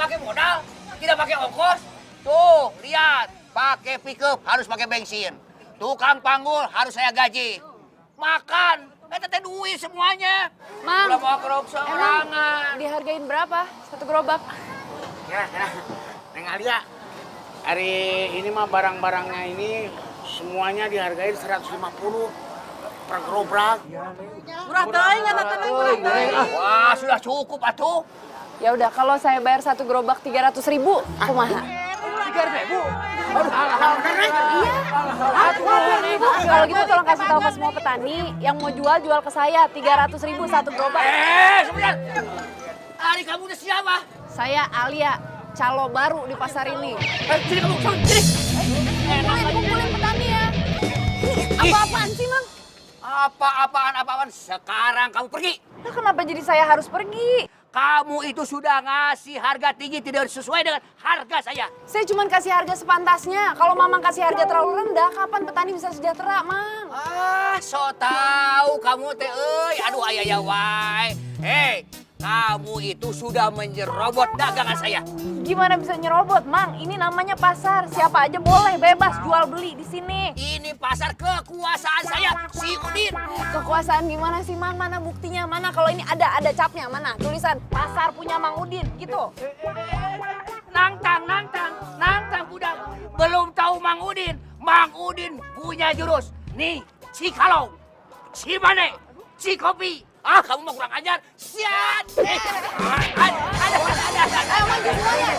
pakai modal, tidak pakai ongkos. Tuh, lihat. Pakai pickup harus pakai bensin. Tukang panggul harus saya gaji. Makan, teh duit semuanya. Mang, udah mau kerok seorangan. dihargain berapa satu gerobak? Ya, Neng Alia. Hari ini mah barang-barangnya ini semuanya dihargain 150 per gerobak. Murah teuing eta teh murah teuing. Wah, sudah cukup atuh. Ya udah, kalau saya bayar satu gerobak 300.000, kumaha? 3.000. Iya. Kalau gitu tolong kasih tahu ke semua petani yang mau jual ke saya 300.000 satu gerobak. Sebentar. Ari kamu udah siapa? Saya Alia, calo baru di pasar ini. Sini kamu, sini. Kumpulin petani ya. Ini apa-apaan sih, Mang? Apaan? Sekarang kamu pergi. Nah, kenapa jadi saya harus pergi? Kamu itu sudah ngasih harga tinggi tidak sesuai dengan harga saya. Saya cuma kasih harga sepantasnya. Kalau Mamang kasih harga terlalu rendah, kapan petani bisa sejahtera, Mang? So tahu kamu teh aduh ayah wae. Hei, kamu itu sudah menyerobot dagangan saya. Gimana bisa nyerobot, Mang? Ini namanya pasar. Siapa aja boleh bebas jual beli di sini. Ini pasar kekuasaan saya, si Udin. Kekuasaan gimana sih, Mang? Mana buktinya? Mana kalau ini ada capnya? Mana? Tulisan pasar punya Mang Udin gitu. Nangtang budak. Belum tahu Mang Udin. Mang Udin punya jurus. Nih, Cikalong, Cimane, Cikopi. Kamu mah kurang ajar. Siat. Ada. Ayo maju semuanya.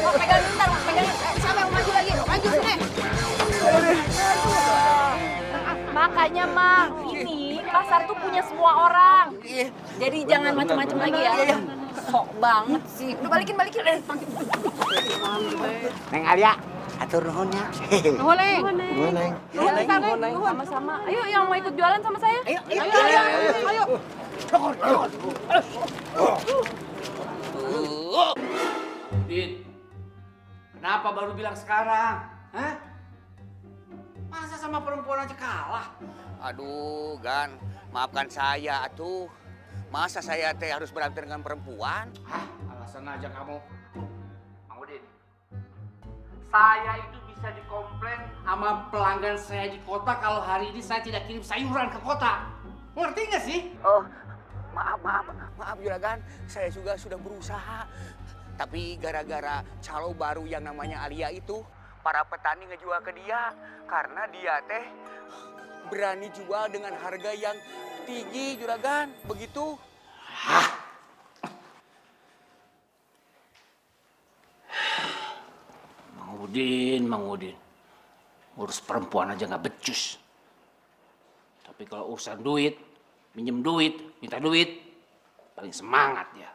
Mau pegang bentar, Mang. Pegang. Siapa yang maju lagi? Maju sini. Makanya, Mang, ini pasar tuh punya semua orang. Jadi jangan macam-macam lagi ya. Sok banget sih. Udah balikin. Neng Alia, atur nuhunnya. Nuhun. Sama-sama. Ayo yang mau ikut jualan sama saya. Ayo. Din, kenapa baru bilang sekarang? Hah? Masa sama perempuan aja kalah? Aduh, Gan, maafkan saya atuh. Masa saya teh harus berantem dengan perempuan? Alasan aja kamu. Mang Udin, saya itu bisa dikomplain sama pelanggan saya di kota kalau hari ini saya tidak kirim sayuran ke kota. Ngerti nggak sih? Oh, maaf Juragan. Saya juga sudah berusaha. Tapi gara-gara calo baru yang namanya Alia itu, para petani ngejual ke dia. Karena dia teh berani jual dengan harga yang tinggi, Juragan. Begitu. Mang Udin. Urus perempuan aja nggak becus. Tapi kalau urusan duit, minjem duit, minta duit, paling semangat ya.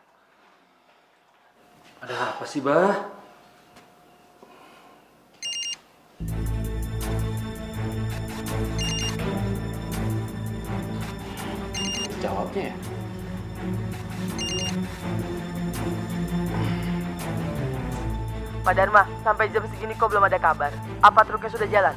Ada apa sih, Bah? Jawabnya ya. Pak Dharma, sampai jam segini kok belum ada kabar. Apa truknya sudah jalan?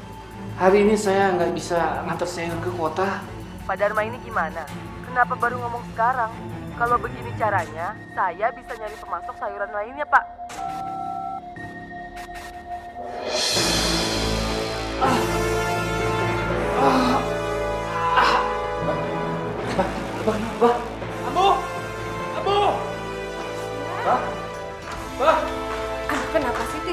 Hari ini saya nggak bisa ngantar sayur ke kota. Pak Dharma ini gimana? Kenapa baru ngomong sekarang? Kalau begini caranya, saya bisa nyari pemasok sayuran lainnya, Pak. Kenapa sih, Ti?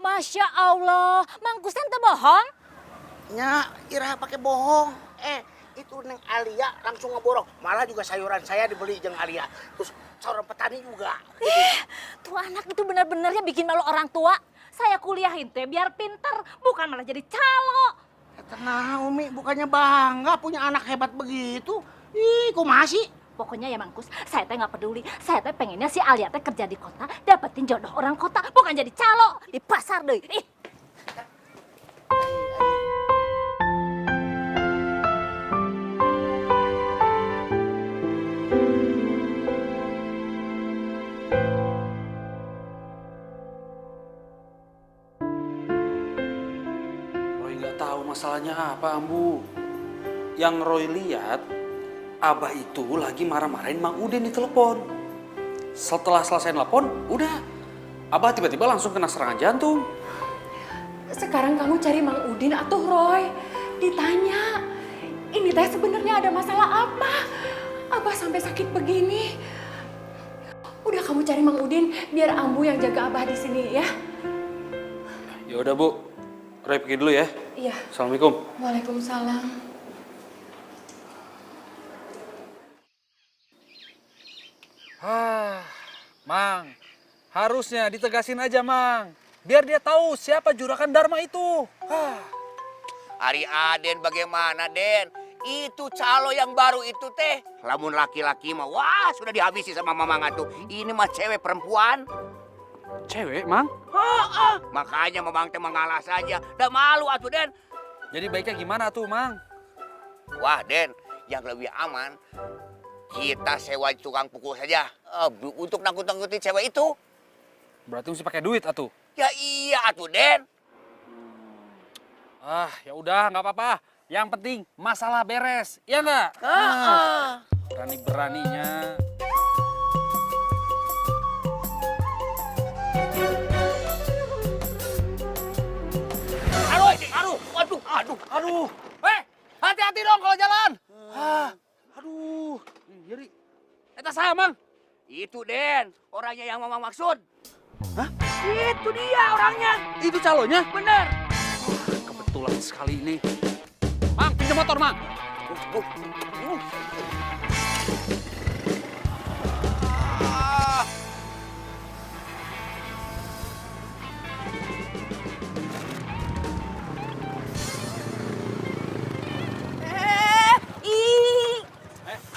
Masya Allah, Mang Kusen teu bohong? Nya, Ira pakai bohong. Itu Neng Alia langsung ngeborong. Malah juga sayuran saya dibeli jeung Alia. Terus sayuran petani juga. Tuh anak itu benar-benarnya bikin malu orang tua. Saya kuliahin teh biar pinter, bukan malah jadi calo. Tenang, Umi. Bukannya bangga punya anak hebat begitu. Ih, kok masih? Pokoknya ya Mangkus, saya teh nggak peduli. Saya teh pengennya si Alia teh kerja di kota, dapetin jodoh orang kota, bukan jadi calo di pasar deh. Ih. tahu masalahnya apa, Ambu. Yang Roy lihat, Abah itu lagi marah-marahin Mang Udin di telepon. Setelah selesai telepon, udah. Abah tiba-tiba langsung kena serangan jantung. Sekarang kamu cari Mang Udin atuh Roy. Ditanya, ini teh sebenarnya ada masalah apa? Abah sampai sakit begini. Udah kamu cari Mang Udin, biar Ambu yang jaga Abah di sini ya. Ya udah Bu, Roy pergi dulu ya. Iya. Assalamualaikum. Waalaikumsalam. Mang, harusnya ditegasin aja Mang. Biar dia tahu siapa juragan Dharma itu. Ari Aden bagaimana Den? Itu calo yang baru itu teh. Lamun laki-laki mah wah sudah dihabisi sama Mamang tuh. Ini mah cewek perempuan. Cewek, Mang? Makanya Mamang teh mengalah saja. Dah malu atuh Den. Jadi baiknya gimana tuh Mang? Wah Den, yang lebih aman kita sewa tukang pukul saja untuk nangkut-nangkutin cewek itu. Berarti mesti pakai duit atuh. Ya iya atuh Den. Ya udah nggak apa-apa. Yang penting masalah beres, iya nggak? Berani-beraninya. Aduh. Hati-hati dong kalau jalan. Aduh, nyeri. Eta saya Mang. Itu Den, orangnya yang Mamang maksud. Hah? Itu dia orangnya. Itu calonnya? Bener. Kebetulan sekali ini. Mang, pinjam motor, Mang.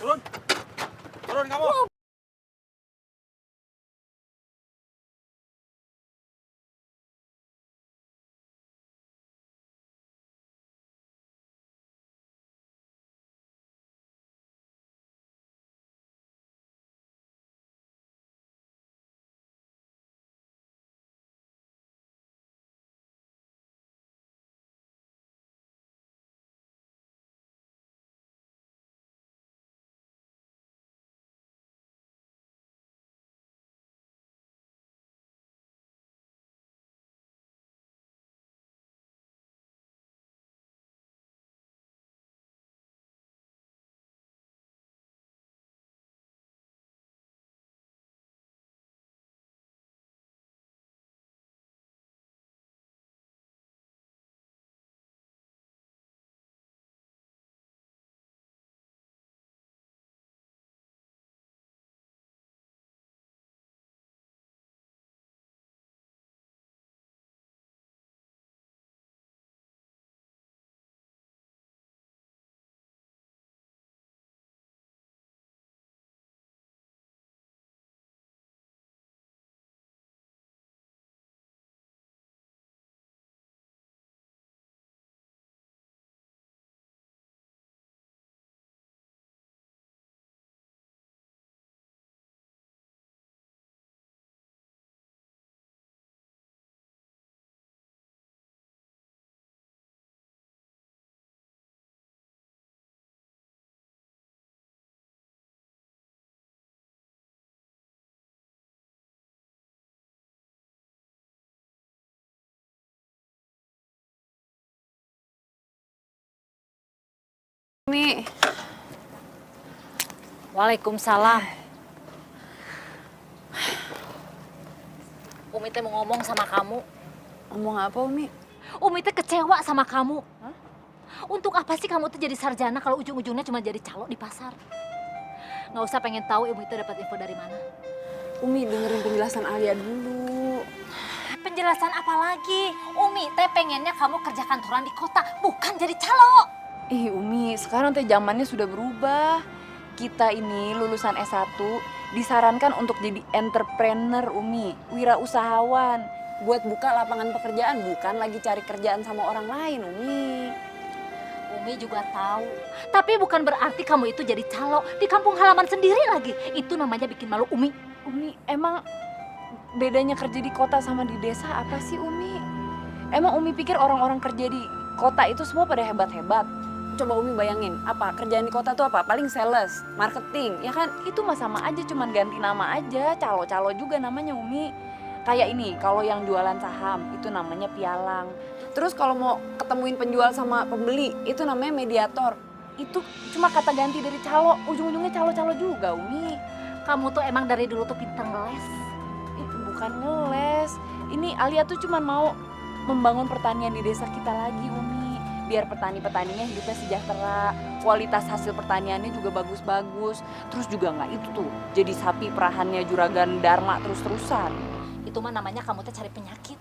Turun. Turun kamu. Umi. Waalaikumsalam. Umi teh mau ngomong sama kamu. Ngomong apa Umi? Umi teh kecewa sama kamu. Untuk apa sih kamu tuh jadi sarjana kalau ujung-ujungnya cuma jadi calo di pasar? Nggak usah pengen tahu Umi itu dapat info dari mana. Umi dengerin penjelasan Alia dulu. Penjelasan apa lagi? Umi teh pengennya kamu kerja kantoran di kota, bukan jadi calo. Ih Umi, sekarang teh zamannya sudah berubah. Kita ini lulusan S1 disarankan untuk jadi entrepreneur Umi, wirausahawan. Buat buka lapangan pekerjaan, bukan lagi cari kerjaan sama orang lain Umi. Umi juga tahu, tapi bukan berarti kamu itu jadi calo di kampung halaman sendiri lagi. Itu namanya bikin malu Umi. Umi, emang bedanya kerja di kota sama di desa apa sih Umi? Emang Umi pikir orang-orang kerja di kota itu semua pada hebat-hebat. Coba Umi bayangin, apa kerjaan di kota tuh apa? Paling sales, marketing, ya kan? Itu mah sama aja, cuman ganti nama aja. Calo-calo juga namanya Umi. Kayak ini, kalau yang jualan saham itu namanya pialang. Terus kalau mau ketemuin penjual sama pembeli itu namanya mediator. Itu cuma kata ganti dari calo, ujung-ujungnya calo-calo juga Umi. Kamu tuh emang dari dulu tuh pintar ngeles. Bukan ngeles, ini Alia tuh cuma mau membangun pertanian di desa kita lagi Umi. Biar petani-petaninya hidupnya sejahtera, kualitas hasil pertaniannya juga bagus-bagus. Terus juga nggak itu tuh, jadi sapi perahannya Juragan Dharma terus-terusan. Itu mah namanya kamu tuh cari penyakit.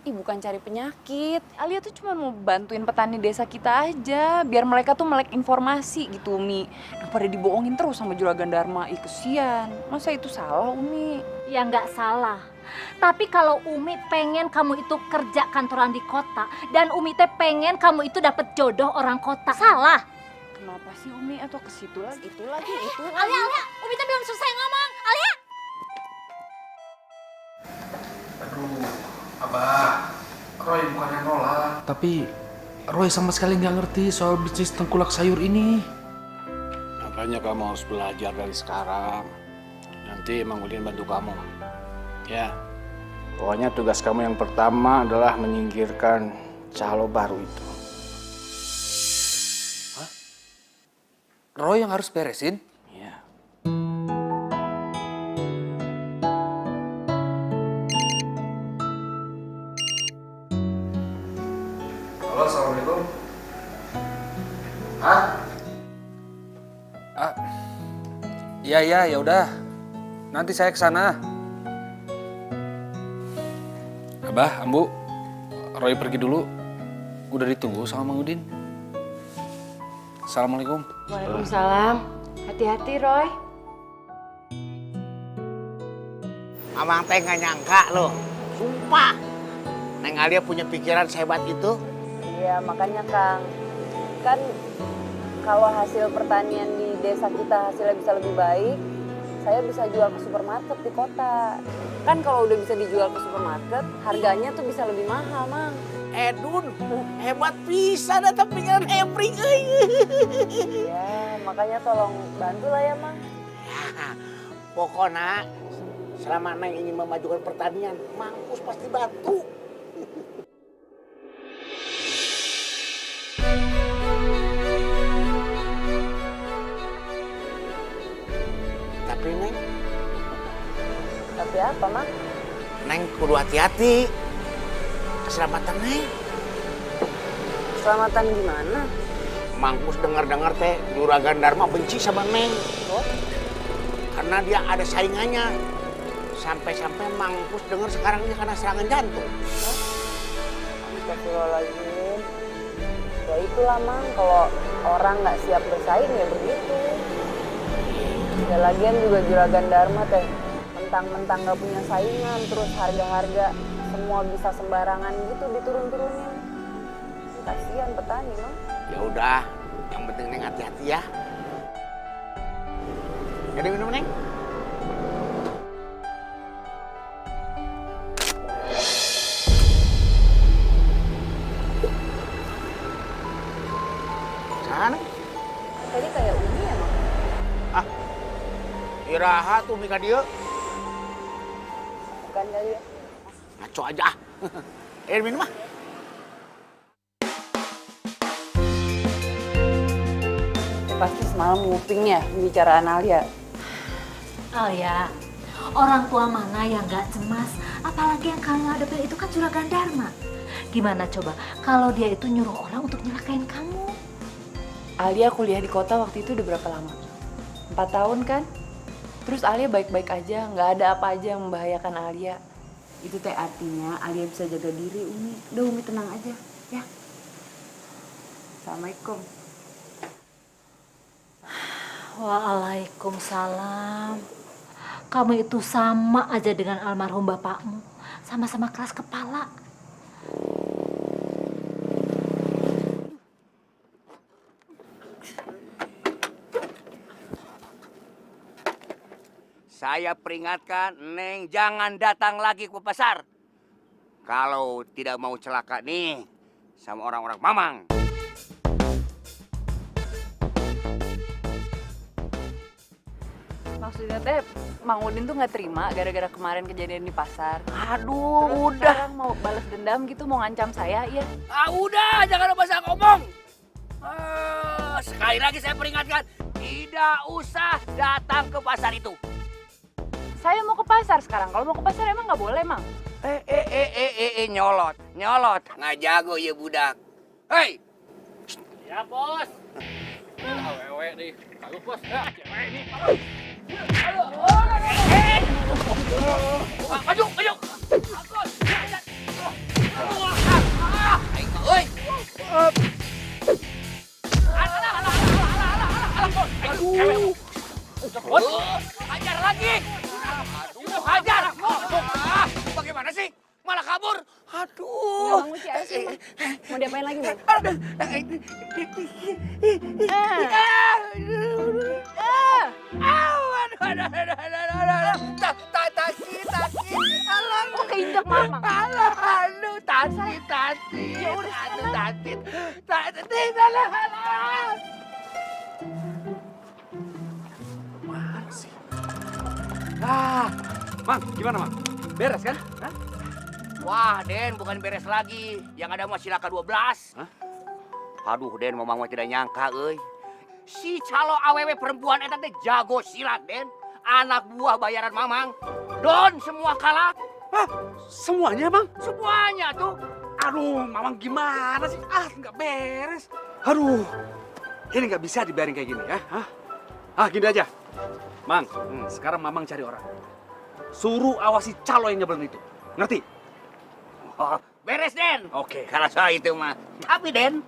Ih bukan cari penyakit, Alia tuh cuma mau bantuin petani desa kita aja. Biar mereka tuh melek informasi gitu Umi. Daripada dibohongin terus sama Juragan Dharma, ih kesian. Masa itu salah Umi? Ya nggak salah. Tapi kalau Umi pengen kamu itu kerja kantoran di kota dan Umi teh pengen kamu itu dapat jodoh orang kota, salah. Kenapa sih Umi atau ke situ lagi, itu lagi, itu lagi? Alia, Umi teh belum selesai ngomong. Alia. Aduh, Abah, Roy bukannya nolak. Tapi Roy sama sekali nggak ngerti soal bisnis tengkulak sayur ini. Makanya kamu harus belajar dari sekarang. Nanti Mang Udin bantu kamu. Ya, pokoknya tugas kamu yang pertama adalah menyingkirkan calo baru itu. Hah? Roy yang harus beresin? Ya. Halo, assalamualaikum. Hah? Iya, ya udah. Nanti saya ke sana. Abah, Ambu, Roy pergi dulu. Udah ditunggu sama Mang Udin. Assalamualaikum. Waalaikumsalam. Hati-hati Roy. Abang teh nggak nyangka loh, sumpah. Neng Alia punya pikiran sehebat itu. Iya makanya Kang, kan kalau hasil pertanian di desa kita hasilnya bisa lebih baik, saya bisa jual ke supermarket di kota. Kan kalau udah bisa dijual ke supermarket, harganya tuh bisa lebih mahal, Mang. Edun, hebat bisa datang pikiran Hebring. Ya, makanya tolong bantulah ya, Mang. Ya, pokoknya selama Neng ingin memajukan pertanian, Mangkus pasti bantu. Tapi Neng, Tapi apa, Mang? Neng kudu hati-hati. Keselamatan Neng. Keselamatan gimana? Mangkus dengar-dengar teh Juragan Dharma benci sama Neng. Oh? Karena dia ada saingannya. Sampai-sampai Mangkus dengar sekarang dia kena serangan jantung. Astagfirullahaladzim. Ya itulah, Mang. Kalau orang nggak siap bersaing ya begitu. Ya lagian juga Juragan Dharma teh mentang-mentang nggak punya saingan, terus harga-harga semua bisa sembarangan gitu diturun-turunin. Kasihan petani, Mang. Ya udah, yang penting Neng hati-hati ya. Jadi minum Neng. Sana. Tadi kayak Umi ya, Mang? Iraha tuh Mika dia. Bukan kali ya? Ngaco aja. Minum ah. Pasti semalam nguping ya pembicaraan Alia. Alia, orang tua mana yang gak cemas? Apalagi yang kamu hadapin itu kan Juragan Dharma. Gimana coba kalau dia itu nyuruh orang untuk nyelakain kamu? Alia kuliah di kota waktu itu udah berapa lama? 4 tahun kan? Terus Alia baik-baik aja, nggak ada apa aja yang membahayakan Alia. Itu teh artinya Alia bisa jaga diri, Umi. Udah Umi tenang aja, ya. Assalamualaikum. Waalaikumsalam. Kamu itu sama aja dengan almarhum bapakmu. Sama-sama keras kepala. Saya peringatkan, Neng jangan datang lagi ke pasar. Kalau tidak mau celaka nih, sama orang-orang Mamang. Maksudnya teh Mang Udin tuh nggak terima gara-gara kemarin kejadian di pasar. Aduh, Terus udah. sekarang mau balas dendam gitu, mau ngancam saya, iya. Udah, jangan banyak ngomong. Sekali lagi saya peringatkan, tidak usah datang ke pasar itu. Saya mau ke pasar sekarang. Kalau mau ke pasar emang nggak boleh, Mang? Nyolot. Nggak jago ya budak. Hei! Ya, Bos. Wewe nih, bagus bos. Ya, cewek ini. Maju! Hajar lagi! Hajar! Bagaimana sih? Malah kabur? Aduh! Bang Uci, ayo sih, Mang. Mau diapain lagi, Bang? Oh, keinjak Mamang. Mang, gimana Mang? Beres kan? Hah? Wah, Den, bukan beres lagi. Yang ada mah silaka 12. Hah? Aduh, Den, Mamang mah tidak nyangka, euy. Si calo awewe perempuan eta teh jago silat, Den. Anak buah bayaran Mamang. Don semua kalah. Hah? Semuanya Mang? Semuanya tuh. Aduh, Mamang gimana sih? Nggak beres. Aduh, ini nggak bisa dibiarin kayak gini ya. Hah? Gini aja. Mang, sekarang Mamang cari orang. Suruh awasi calo yang nyebelin itu. Ngerti? Oh, beres, Den. Oke. Kalau soal itu mah. Tapi, Den.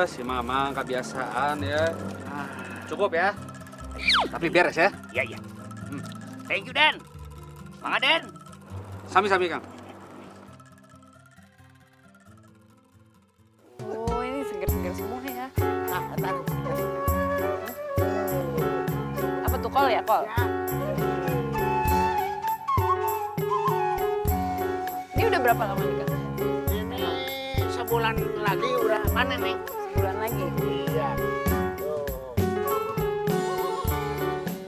Si Mamang kebiasaan ya. Cukup ya. Tapi beres ya. Iya. Thank you, Den. Semangat, Den. Sami-sami, Kang. Oh, ini seger-seger semua ya. Apa tuh, kol ya, kol? Ini udah berapa lama nih, Kak? Ini sebulan lagi udah panen nih. Sebulan lagi. Iya. Tuh.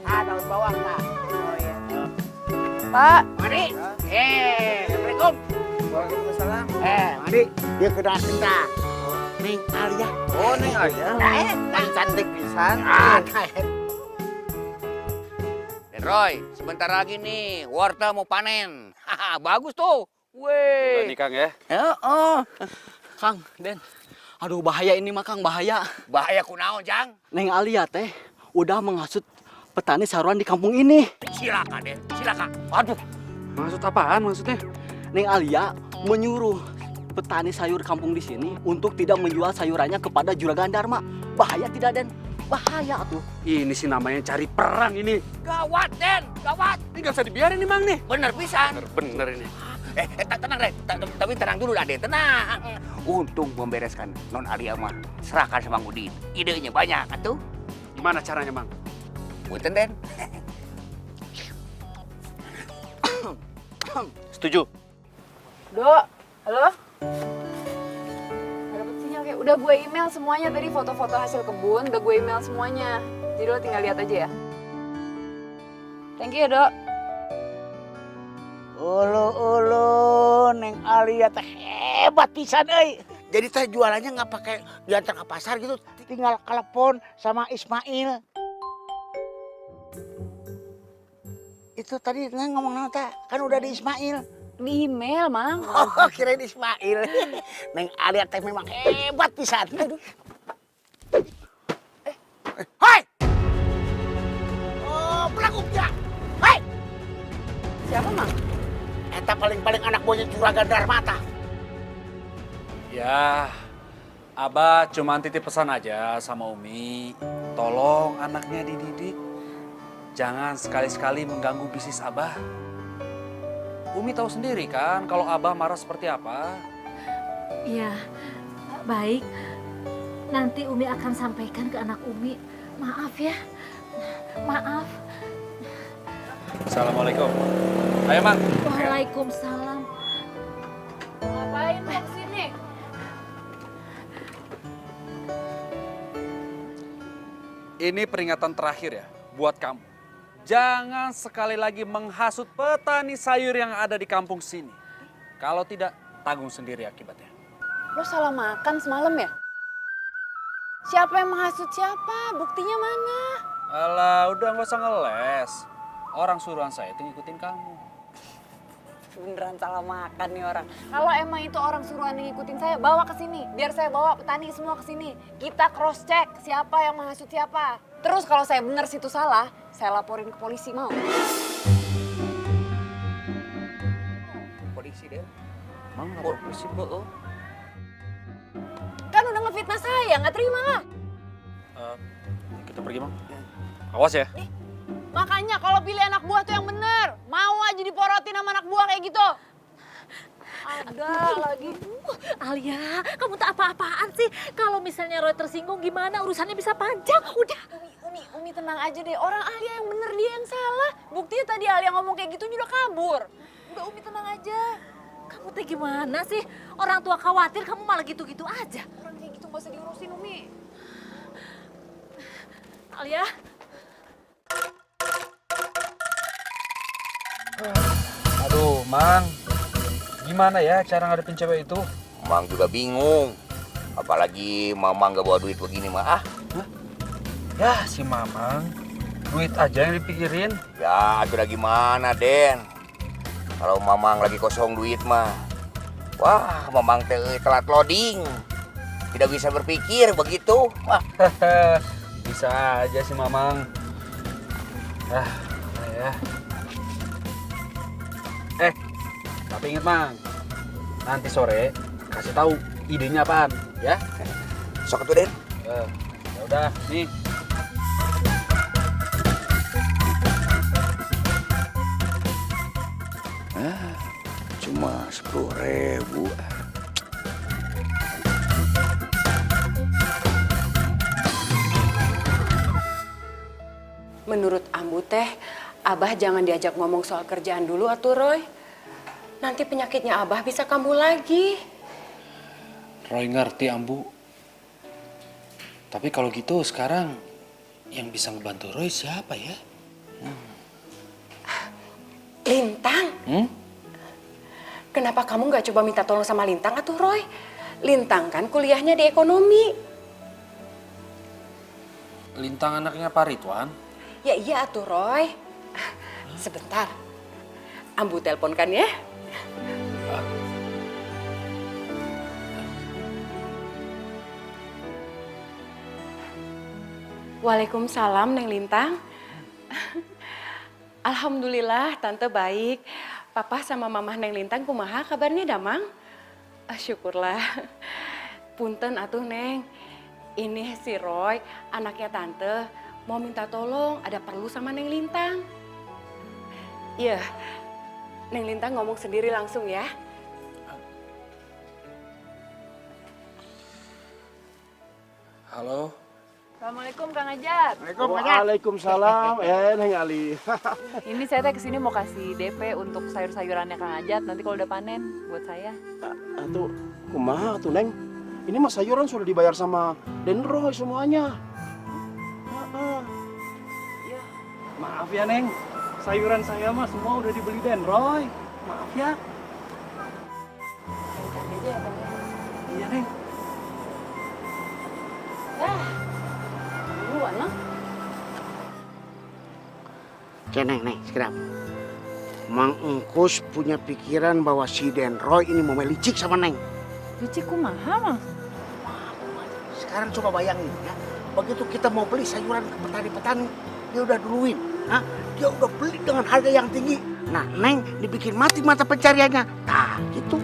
Daun bawang, Pak. Oh iya. Pak, Mari. Assalamualaikum. Waalaikumsalam. Mari, dia kena kita. Neng Alia. Oh, Neng Alia. Yang cantik pisan. Den Roy, sebentar lagi nih, wortel mau panen. Bagus tuh. Weh. Ini Kang ya. Kang, Den. Aduh bahaya ini mah Kang, bahaya. Bahaya kunaon, Jang? Neng Alia teh udah menghasut petani saruan di kampung ini. Silakan, Den. Silakan. Aduh. Maksud apaan maksudnya? Neng Alia menyuruh petani sayur kampung di sini untuk tidak menjual sayurannya kepada Juragan Dharma. Bahaya tidak, Den? Bahaya tuh. Ini sih namanya cari perang ini. Gawat, Den. Gawat. Ini nggak bisa dibiarin nih, Mang nih. Bener pisan. Bener ini. Tenang, Den. Tapi tenang dulu, Den. Tenang. Untung membereskan Non Alia mah. Serahkan sama Mang Udin. Idenya banyak, atuh. Gimana caranya, Mang? Punten, Den. Setuju. Dok, halo? Gak dapet sinyal kayak. Udah gue email semuanya tadi, foto-foto hasil kebun. Udah gue email semuanya. Jadi lo tinggal lihat aja ya. Thank you ya, Dok. Ulu, Neng Alia teh hebat pisan, euy. Jadi teh jualannya nggak pakai diantar ke pasar gitu, tinggal telepon sama Ismail. Itu tadi Neng ngomong naon teh? Kan udah di Ismail. Di email, Mang. Oh, kirain Ismail. Neng Alia teh memang hebat pisan. Aduh. Hai! Oh, pelakunya. Hai! Siapa, Mang? Eta paling-paling anak buahnya Juragan Dharma tah. Ya, Abah cuma titip pesan aja sama Umi. Tolong anaknya dididik. Jangan sekali-sekali mengganggu bisnis Abah. Umi tahu sendiri kan kalau Abah marah seperti apa. Iya, baik. Nanti Umi akan sampaikan ke anak Umi. Maaf ya, maaf. Assalamualaikum. Ayo, Mang. Waalaikumsalam. Bawa ke sini. Ini peringatan terakhir ya buat kamu. Jangan sekali lagi menghasut petani sayur yang ada di kampung sini. Kalau tidak, tanggung sendiri akibatnya. Lo salah makan semalam ya? Siapa yang menghasut siapa? Buktinya mana? Alah, udah nggak usah ngeles. Orang suruhan saya itu ngikutin kamu. Beneran salah makan nih orang. Kalau emang itu orang suruhan yang ngikutin saya, bawa ke sini. Biar saya bawa petani semua ke sini. Kita cross check siapa yang menghasut siapa. Terus kalau saya bener situ salah, saya laporin ke polisi, mau? Polisi deh. Mang, lapor polisi, Bu. Kan udah ngefitnah saya, nggak terima lah. Kita pergi, Mang. Awas ya. Makanya kalau pilih anak buah tuh yang bener. Mau aja diporotin sama anak buah kayak gitu. Ada lagi. Alia, kamu tak apa-apaan sih? Kalau misalnya Roy tersinggung gimana urusannya bisa panjang. Udah. Umi tenang aja deh. Orang Alia yang bener, dia yang salah. Buktinya tadi Alia ngomong kayak gitu udah kabur. Udah Umi tenang aja. Kamu teh gimana sih? Orang tua khawatir kamu malah gitu-gitu aja. Orang kayak gitu gak usah diurusin Umi. Alia, Aduh, Mang. Gimana ya cara ngadepin cewek itu? Mang juga bingung. Apalagi Mamang gak bawa duit begini mah. Ya, si Mamang. Duit aja yang dipikirin. Ya, akhirnya gimana, Den? Kalau Mamang lagi kosong duit mah. Wah, Mamang telat loading. Tidak bisa berpikir begitu. Wah, Bisa aja si Mamang. Ya. Tapi inget Mang, nanti sore kasih tahu idenya apaan, ya? sok tuh, Den. Ya udah, nih. Cuma 10.000. Menurut Ambu teh, Abah jangan diajak ngomong soal kerjaan dulu atuh Roy. Nanti penyakitnya Abah bisa kambuh lagi. Roy ngerti, Ambu. Tapi kalau gitu sekarang yang bisa ngebantu Roy siapa ya? Lintang? Kenapa kamu nggak coba minta tolong sama Lintang atuh Roy? Lintang kan kuliahnya di ekonomi. Lintang anaknya Pak Ridwan. Ya iya atuh Roy. Sebentar. Ambu teleponkan ya. Waalaikumsalam Neng Lintang. Alhamdulillah Tante baik. Papa sama Mama Neng Lintang kumaha kabarnya damang? Syukurlah. Punten atuh Neng. Ini si Roy, anaknya Tante, mau minta tolong, ada perlu sama Neng Lintang. Iya, Neng Lintang ngomong sendiri langsung ya. Halo. Assalamualaikum Kang Ajat. Waalaikumsalam, Neng Ali. Ini saya teh kesini mau kasih DP untuk sayur-sayurannya Kang Ajat. Nanti kalau udah panen buat saya. Atuh, kumaha tuh Neng? Ini mah sayuran sudah dibayar sama Den Roy semuanya. Ya. Maaf ya Neng, sayuran saya mah semua udah dibeli Den Roy. Maaf ya. Iya Neng. Duluan lah. Neng, sekedap. Mang Engkus punya pikiran bahwa si Den Roy ini mau melicik sama Neng. Licik kumaha mah? Sekarang coba bayangin ya, begitu kita mau beli sayuran ke petani-petani, dia udah duluin, dia udah beli dengan harga yang tinggi. Nah, Neng dibikin mati mata pencariannya. Nah, gitu.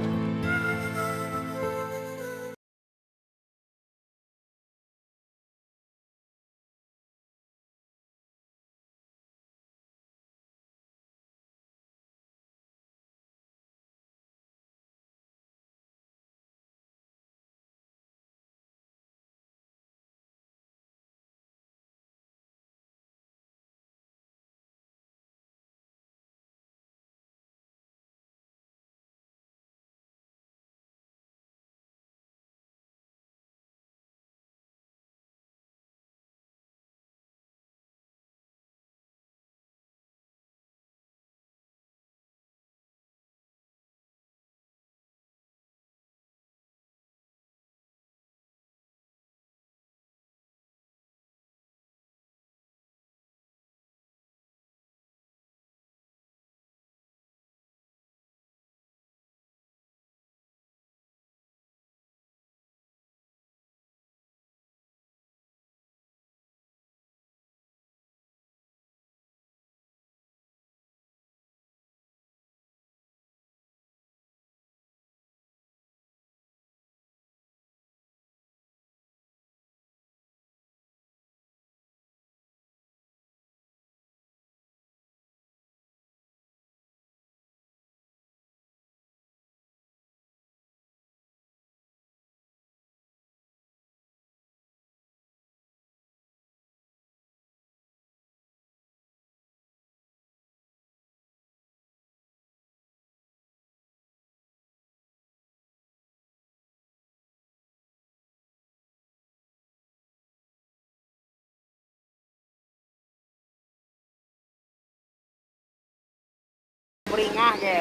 Meringah ke.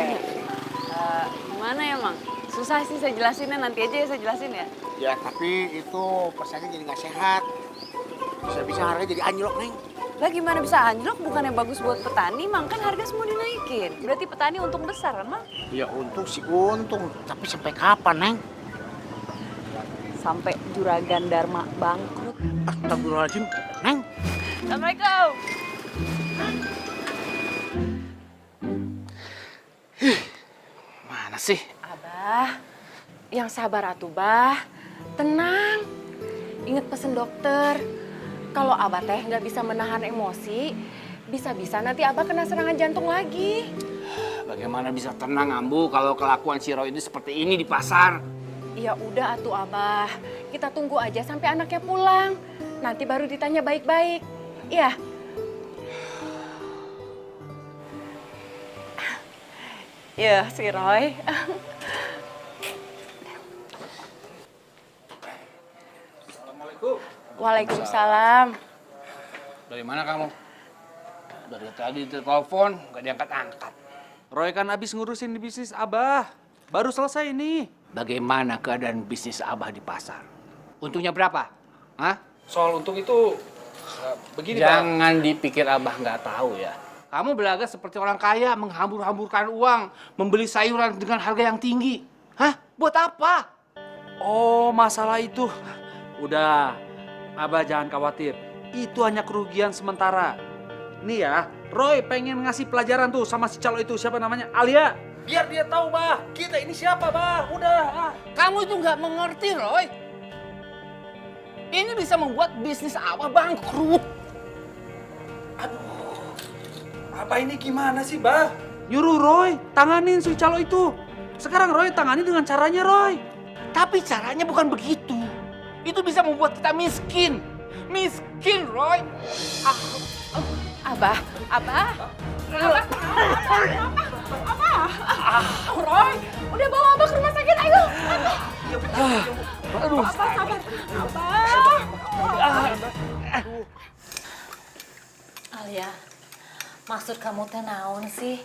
Gimana ya, Mang? Susah sih saya jelasinnya, nanti aja ya saya jelasin ya. Ya tapi itu pesannya jadi nggak sehat. Bisa-bisa harganya jadi anjlok, Neng. Lah gimana bisa anjlok? Bukannya bagus buat petani, Mang. Kan harga semua dinaikin. Berarti petani untung besar kan, Mang? Ya untung sih untung, tapi sampai kapan, Neng? Sampai Juragan Dharma bangkrut. Astagfirullahaladzim, Neng. Assalamualaikum. Mana sih? Abah, yang sabar atuh, Bah. Tenang. Ingat pesan dokter. Kalau Abah teh nggak bisa menahan emosi, bisa-bisa nanti Abah kena serangan jantung lagi. Bagaimana bisa tenang Ambu kalau kelakuan si Roy ini seperti ini di pasar? Ya udah atuh Abah, kita tunggu aja sampai anaknya pulang. Nanti baru ditanya baik-baik. Iya. Ya, si Roy. Assalamualaikum. Waalaikumsalam. Dari mana kamu? Dari tadi telepon, nggak diangkat-angkat. Roy kan habis ngurusin di bisnis Abah. Baru selesai ini. Bagaimana keadaan bisnis Abah di pasar? Untungnya berapa? Hah? Soal untung itu begini, Pak. Jangan dipikir Abah nggak tahu ya. Kamu belaga seperti orang kaya, menghambur-hamburkan uang, membeli sayuran dengan harga yang tinggi. Hah? Buat apa? Oh, masalah itu. Udah, Abah jangan khawatir. Itu hanya kerugian sementara. Nih ya, Roy pengen ngasih pelajaran tuh sama si calo itu. Siapa namanya? Alia. Biar dia tahu, Bah. Kita ini siapa, Bah? Udah. Kamu itu nggak mengerti, Roy. Ini bisa membuat bisnis Abah bangkrut. Abah ini gimana sih, Bah? Nyuruh Roy tanganin si calo itu. Sekarang Roy tangani dengan caranya, Roy. Tapi caranya bukan begitu. Itu bisa membuat kita miskin. Miskin, Roy. Abah. Roy, udah bawa Abah ke rumah sakit, ayo. Aduh. Abah, sabar. Abah. Alia, maksud kamu teh naon sih?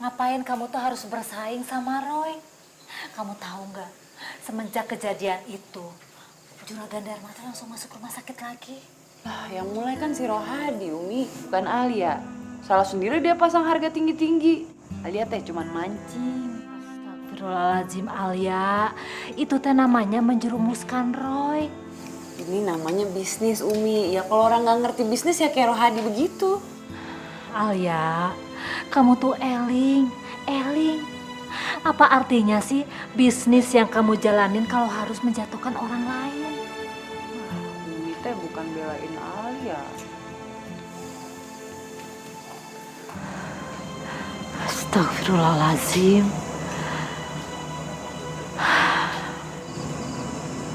Ngapain kamu tuh harus bersaing sama Roy? Kamu tahu nggak? Semenjak kejadian itu, Juragan Dharma tuh langsung masuk rumah sakit lagi. Yang mulai kan si Rohadi, Umi, bukan Alia. Salah sendiri dia pasang harga tinggi-tinggi. Alia teh cuman mancing. Astagfirullahaladzim Alia, itu teh namanya menjerumuskan Roy. Ini namanya bisnis, Umi. Ya kalau orang nggak ngerti bisnis ya kayak Rohadi begitu. Alia, kamu tuh eling. Apa artinya sih bisnis yang kamu jalanin kalau harus menjatuhkan orang lain? Umi teh bukan belain Alia. Astagfirullahaladzim.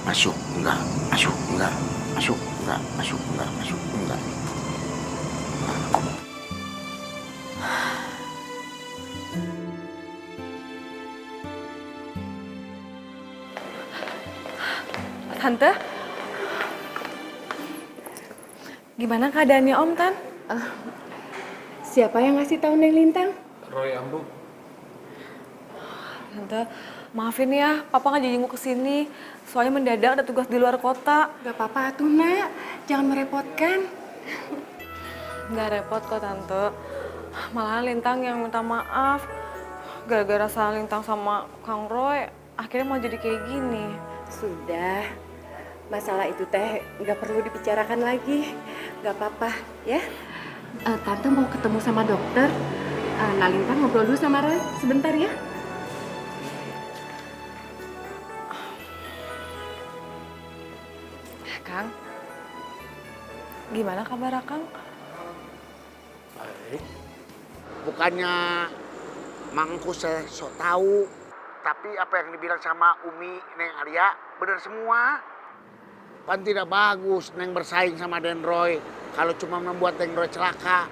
Masuk, enggak, masuk, enggak, masuk, enggak, masuk, enggak, masuk, enggak. Tante, gimana keadaannya Om Tan? Siapa yang ngasih tahu Neng Lintang? Roy Ambu. Tante, maafin ya, Papa nggak jadi mau kesini. Soalnya mendadak ada tugas di luar kota. Gak apa-apa tuh nak, jangan merepotkan. Nggak repot kok Tante. Malahan Lintang yang minta maaf. Gara-gara salah Lintang sama Kang Roy, akhirnya mau jadi kayak gini. Sudah, masalah itu teh nggak perlu dibicarakan lagi. Gak apa-apa ya. Tante mau ketemu sama dokter. Lintang ngobrol dulu sama Roy sebentar ya. Kang, gimana kabar Kang? Baik. Bukannya Mangku saya sok tahu, tapi apa yang dibilang sama Umi, Neng Alia, benar semua. Kan tidak bagus Neng bersaing sama Den Roy. Kalau cuma membuat Den Roy celaka.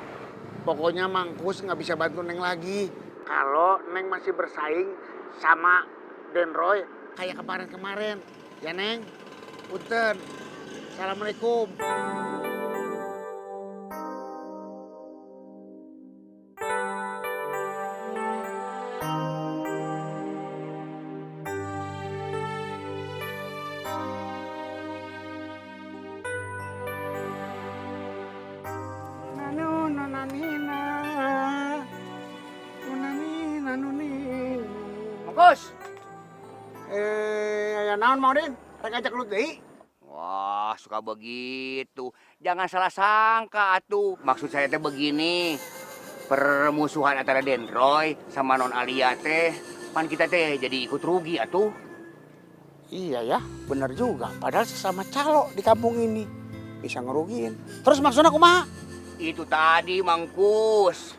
Pokoknya Mangkus nggak bisa bantu Neng lagi. Kalau Neng masih bersaing sama Den Roy kayak kemarin-kemarin. Ya Neng? Punten. Assalamualaikum. anu nih. Bungkus. Ya naon mau din? Rek ajak lu deui. Wah, suka begitu. Jangan salah sangka atuh. Maksud saya teh begini. Permusuhan antara Denroy sama Non Alia teh, pan kita teh jadi ikut rugi atuh. Iya ya, bener juga. Padahal sesama calo di kampung ini bisa ngerugiin. Terus maksudnya kumaha? Itu tadi Mangkus.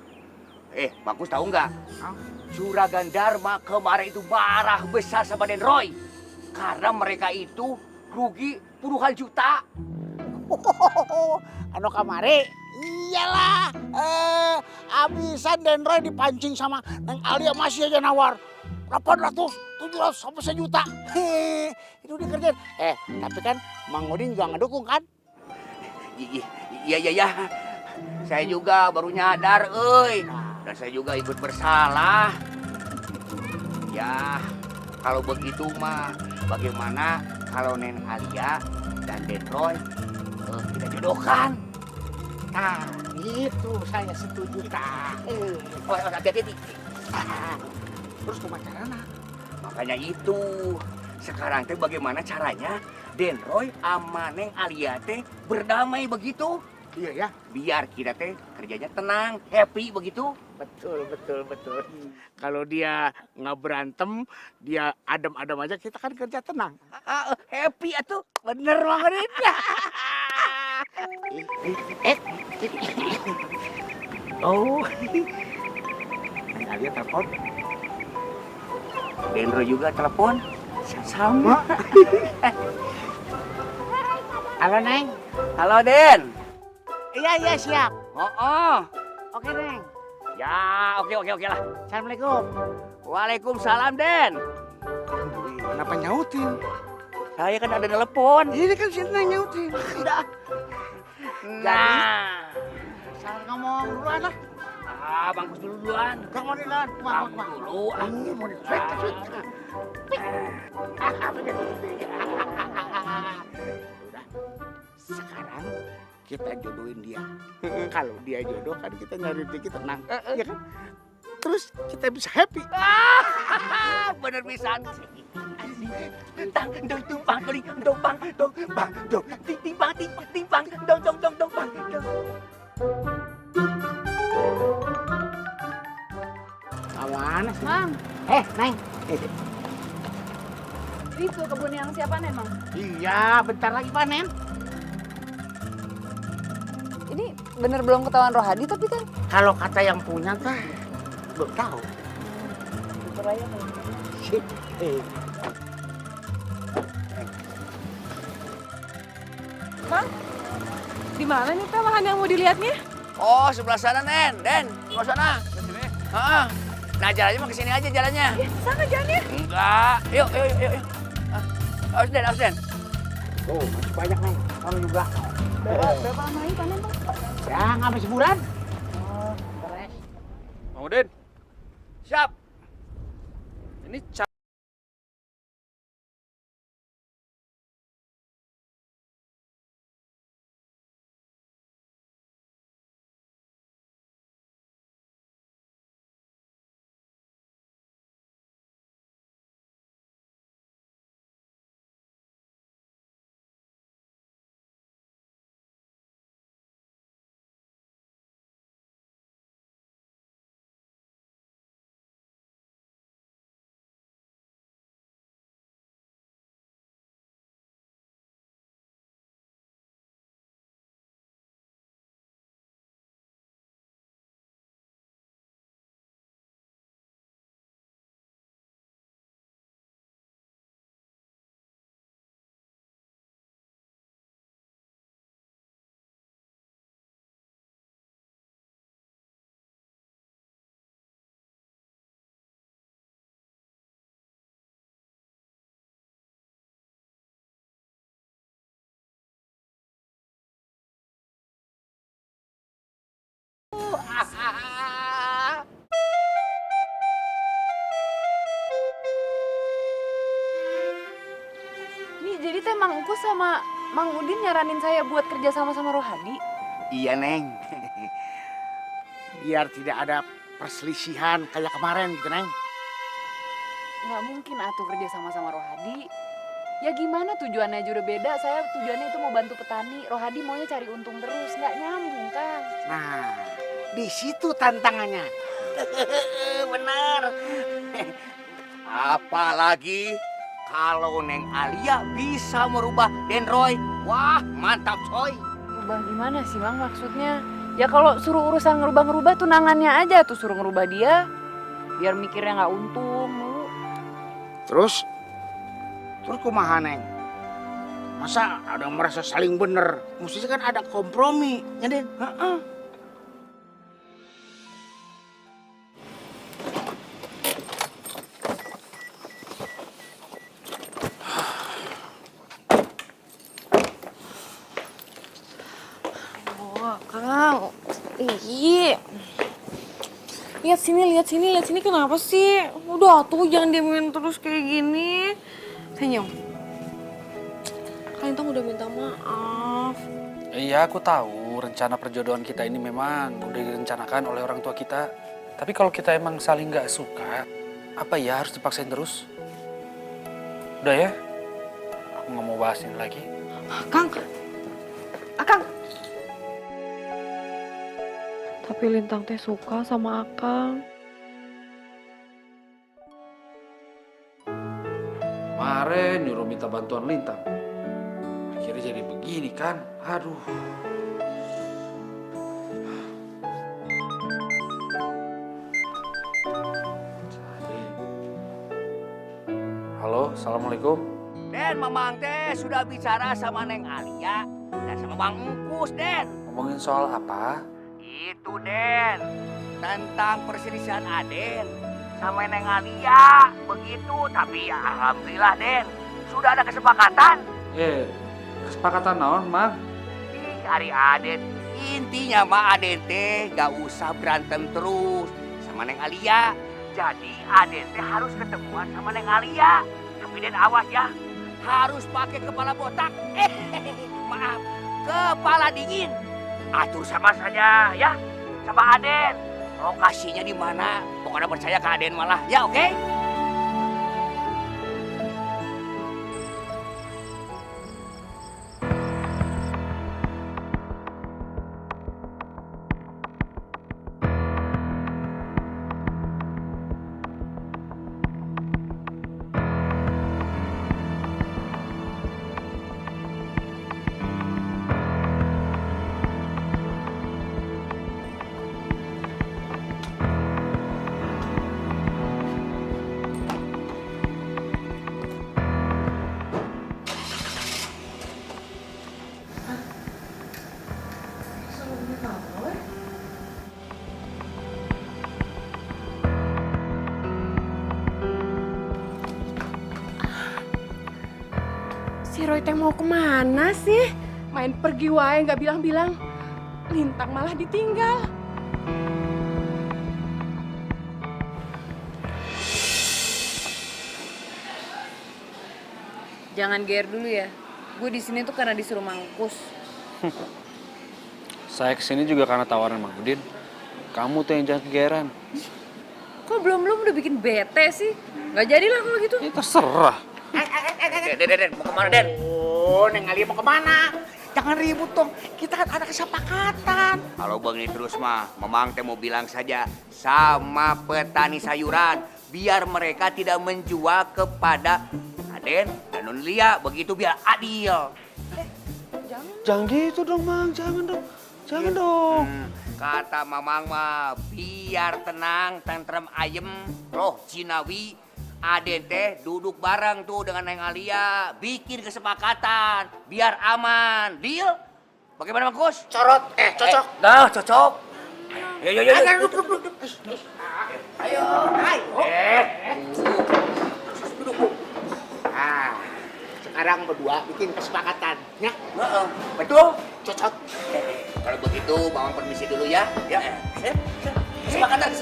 Mangkus tahu nggak? Juragan Dharma kemarin itu marah besar sama Denroy. Karena mereka itu rugi puluhan juta. Anu kamari? Iyalah. Abisan Denroy dipancing sama Neng Alia masih aja nawar 800, 700 sampai sejuta. Itu dikerjain. Tapi kan Mang Udin juga ngedukung kan? Iya. Saya juga baru nyadar, euy. Dan saya juga ikut bersalah. Ya, kalau begitu mah bagaimana kalau Neng Alia dan Denroy kita jodohkan? Nah, itu saya setuju tah. Hati-hati. Terus kumaha carana? Makanya itu. Sekarang teh bagaimana caranya Denroy sama Neng Alia teh berdamai begitu? Iya ya. Biar kita teh kerjanya tenang, happy begitu. Betul. Kalau dia nggak berantem, dia adem-adem aja, kita kan kerja tenang. Happy atuh. Bener banget. Oh. Neng Alia telepon. Denroy juga telepon. Sama. Halo Neng. Halo Den. Iya siap. Oh. Oke Neng. Ya, oke lah. Assalamualaikum. Waalaikumsalam Den. Kenapa nyautin? Saya kan ada telepon. Ini kan si Neng nyautin. Nah. Salah ngomong duluan lah. Bangkus duluan. Kang mau duluan. Bangkus dulu. Ini mau disuek. Udah. Sekarang kita jodohin dia. Kalau dia jodoh kan kita nyari rezeki tenang. Ya kan? Terus kita bisa happy. Bener pisan. Tang dong tumpang kali dong bang dong timpang dong bang dong. Awana sih. Mang, Neng. itu kebun yang siapa memang? Iya, bentar lagi panen. Ini bener belum ketahuan Rohadi tapi kan Kalau kata yang punya tah belum tahu. itu raya kan. Sip. Mang, di mana nih teh lahan yang mau dilihatnya? Oh, sebelah sana Den. Sebelah sana. Ke sini. Heeh. Nah, jalannya mah ke sini aja jalannya. Sana jalannya. Enggak. Yuk. Awas Den. Tuh, masih banyak Neng. Kamu juga. Berapa lama lagi panen Bang? Ya, nggak habis sebulan. Mang Udin, Siap. ini Nih jadi teh Mang Engku sama Mang Udin nyaranin saya buat kerja sama Rohadi. Iya, Neng. Biar tidak ada perselisihan kayak kemarin gitu, Neng. Nggak mungkin atuh kerja sama Rohadi. Ya gimana tujuannya aja udah beda. Saya tujuannya itu mau bantu petani. Rohadi maunya cari untung terus. Nggak nyambung, Kang. Nah, di situ tantangannya. Benar. Apalagi kalau Neng Alia bisa merubah Den Roy. Wah, mantap coy. Rubah gimana sih, Mang, maksudnya? Ya kalau suruh urusan ngerubah-ngerubah tunangannya aja tuh, suruh ngerubah dia. Biar mikirnya nggak untung mulu. Terus kumaha, Neng? Masa ada yang merasa saling bener? Mestinya kan ada kompromi, ya Den? Heeh. Kang, ih, lihat sini kenapa sih? Udah tuh jangan diemin terus kayak gini. Senyum. Kalian tuh udah minta maaf. Iya, aku tahu rencana perjodohan kita ini memang udah direncanakan oleh orang tua kita. Tapi kalau kita emang saling nggak suka, apa ya harus dipaksain terus? Udah ya, aku nggak mau bahas ini lagi. Kang, Akang. Tapi Lintang teh suka sama Akang. Kemarin nyuruh minta bantuan Lintang. Akhirnya jadi begini kan? Aduh. Halo, Assalamualaikum. Den, Mamang teh sudah bicara sama Neng Alia dan sama Bang Engkus, Den. Ngomongin soal apa? Itu, Den. Tentang perselisihan Aden sama Neng Alia. Begitu, tapi ya alhamdulillah, Den. Sudah ada kesepakatan. Kesepakatan naon, Mang? Ih, hari Aden. Intinya mah Aden teh gak usah berantem terus sama Neng Alia. Jadi Aden teh harus ketemuan sama Neng Alia. Tapi Den awas ya, harus pakai kepala botak. Maaf, kepala dingin. Atur sama saja ya, sama Aden. Lokasinya di mana? Pokoknya percaya ke Aden malah. Ya, oke? Si Roy teh mau kemana sih? Main pergi wae nggak bilang-bilang. Lintang malah ditinggal. Jangan gear dulu ya. Gue di sini tuh karena disuruh Mangkus. Saya kesini juga karena tawaran Mang Udin. Kamu tuh yang jangan kegeeran. Kok belum udah bikin bete sih? Gak jadilah kalau gitu. Ya terserah. Den, mau kemana, Den? Oh, Neng Alia mau kemana? Jangan ribut dong, kita kan ada kesepakatan. Kalau begini terus mah, Mamang teh mau bilang saja sama petani sayuran. Biar mereka tidak menjual kepada Aden dan Non Lia. Begitu biar adil. Jangan gitu dong, Mang. Jangan dong. Jangan dong. Kata Mamang mah, biar tenang, tentrem ayem, roh jinawi. Aden teh duduk bareng tuh dengan Neng Alia, bikin kesepakatan, biar aman, deal? Bagaimana Mangkus? Corot, cocok. Dah, cocok. Yo. Duduk. Ayo, ayo. Duduk. Nah, sekarang berdua bikin kesepakatan, ya? Betul? Cocok. Kalau begitu, Mamang permisi dulu ya. Ya. Kesepakatan.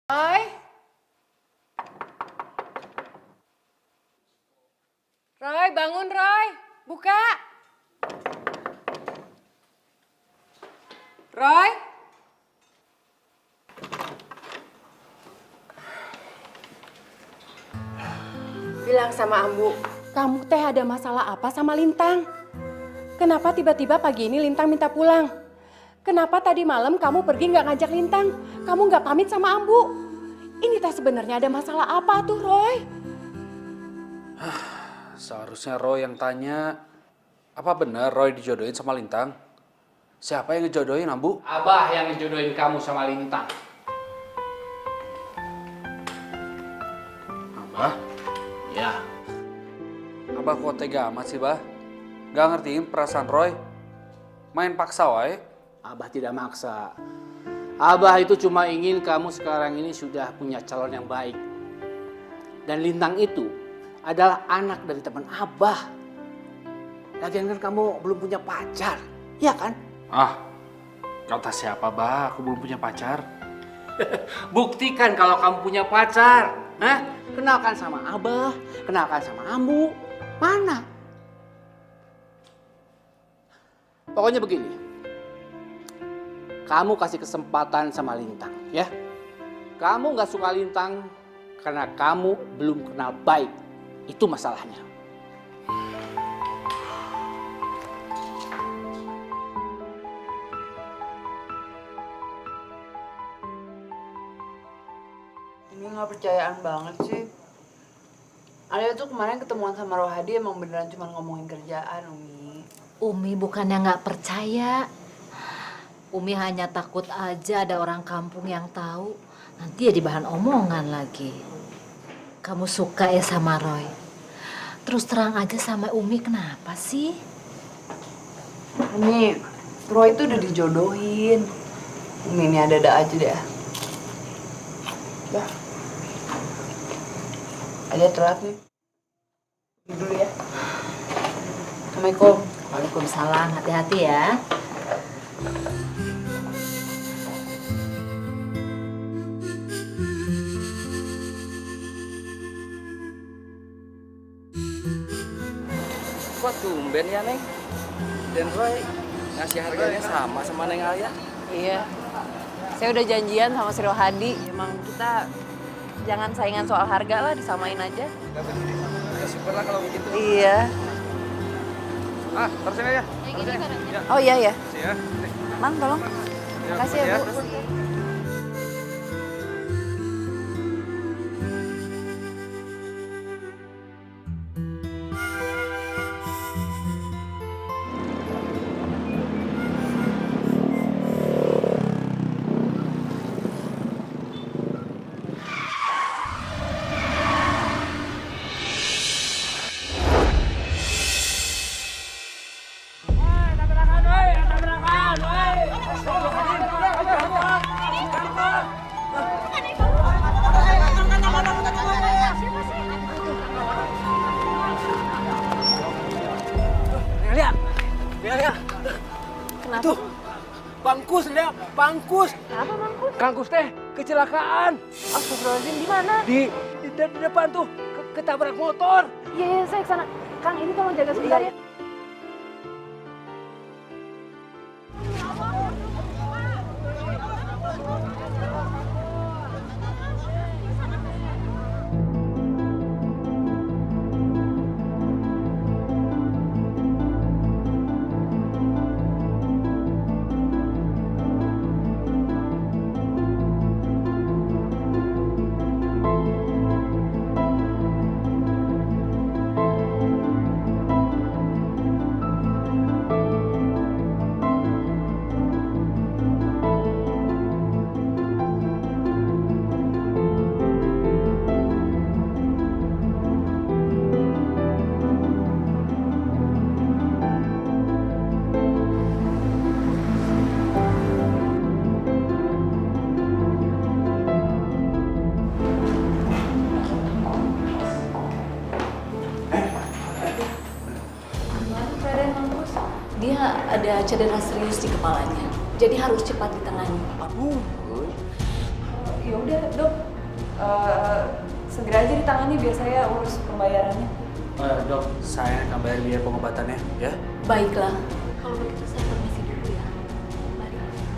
Roy? Roy, bangun Roy. Buka. Roy? Bilang sama Ambu, kamu teh ada masalah apa sama Lintang? Kenapa tiba-tiba pagi ini Lintang minta pulang? Kenapa tadi malam kamu pergi nggak ngajak Lintang? Kamu nggak pamit sama Ambu? Ini teh sebenarnya ada masalah apa tuh, Roy? Seharusnya Roy yang tanya. Apa benar Roy dijodohin sama Lintang? Siapa yang ngejodohin, Ambu? Abah yang ngejodohin kamu sama Lintang. Abah? Ya. Abah kok tega amat sih, Bah? Gak ngertiin perasaan Roy? Main paksa wae? Abah tidak maksa. Abah itu cuma ingin kamu sekarang ini sudah punya calon yang baik. Dan Lintang itu adalah anak dari teman Abah. Lagian kan kamu belum punya pacar, iya kan? Ah, kata siapa, Bah? Aku belum punya pacar. Buktikan kalau kamu punya pacar. Hah? Kenalkan sama Abah, kenalkan sama Ambu. Mana? Pokoknya begini. Kamu kasih kesempatan sama Lintang, ya. Kamu gak suka Lintang karena kamu belum kenal baik. Itu masalahnya. Ini nggak percayaan banget sih. Alia tuh kemarin ketemuan sama Rohadi emang beneran cuma ngomongin kerjaan, Umi. Umi bukannya nggak percaya. Umi hanya takut aja ada orang kampung yang tahu. Nanti jadi bahan omongan lagi. Kamu suka ya sama Roy? Terus terang aja sama Umi, kenapa sih? Umi, Roy itu udah dijodohin. Umi ini ada-ada aja deh. Dah. Alia telat nih. Pergi dulu ya. Assalamualaikum. Waalaikumsalam, hati-hati ya. Kok tumben ya, Neng? Dan Roy ngasih harganya sama Neng Alia. Iya. Saya udah janjian sama si Rohadi. Emang kita jangan saingan soal harga lah, disamain aja. Ya syukurlah kalau begitu. Iya. Ah, terusin aja. Oh iya ya. Makasih ya. Mang, tolong. Makasih ya, Bu. Kenapa? Tuh, Bangkus, lihat, Bangkus. Kenapa, Bangkus? Kangkus teh kecelakaan. Astagfirullahaladzim, di mana? Di depan tuh ketabrak motor. Iya, saya kesana. Kang, ini tolong jaga sebentar ya. Dia ada cedera serius di kepalanya, jadi harus cepat ditangani. Aduh. Ya udah dok, segera aja ditangani biar saya urus pembayarannya. Dok, saya akan bayar biaya pengobatannya, ya. Baiklah, kalau begitu saya permisi dulu ya. Mari.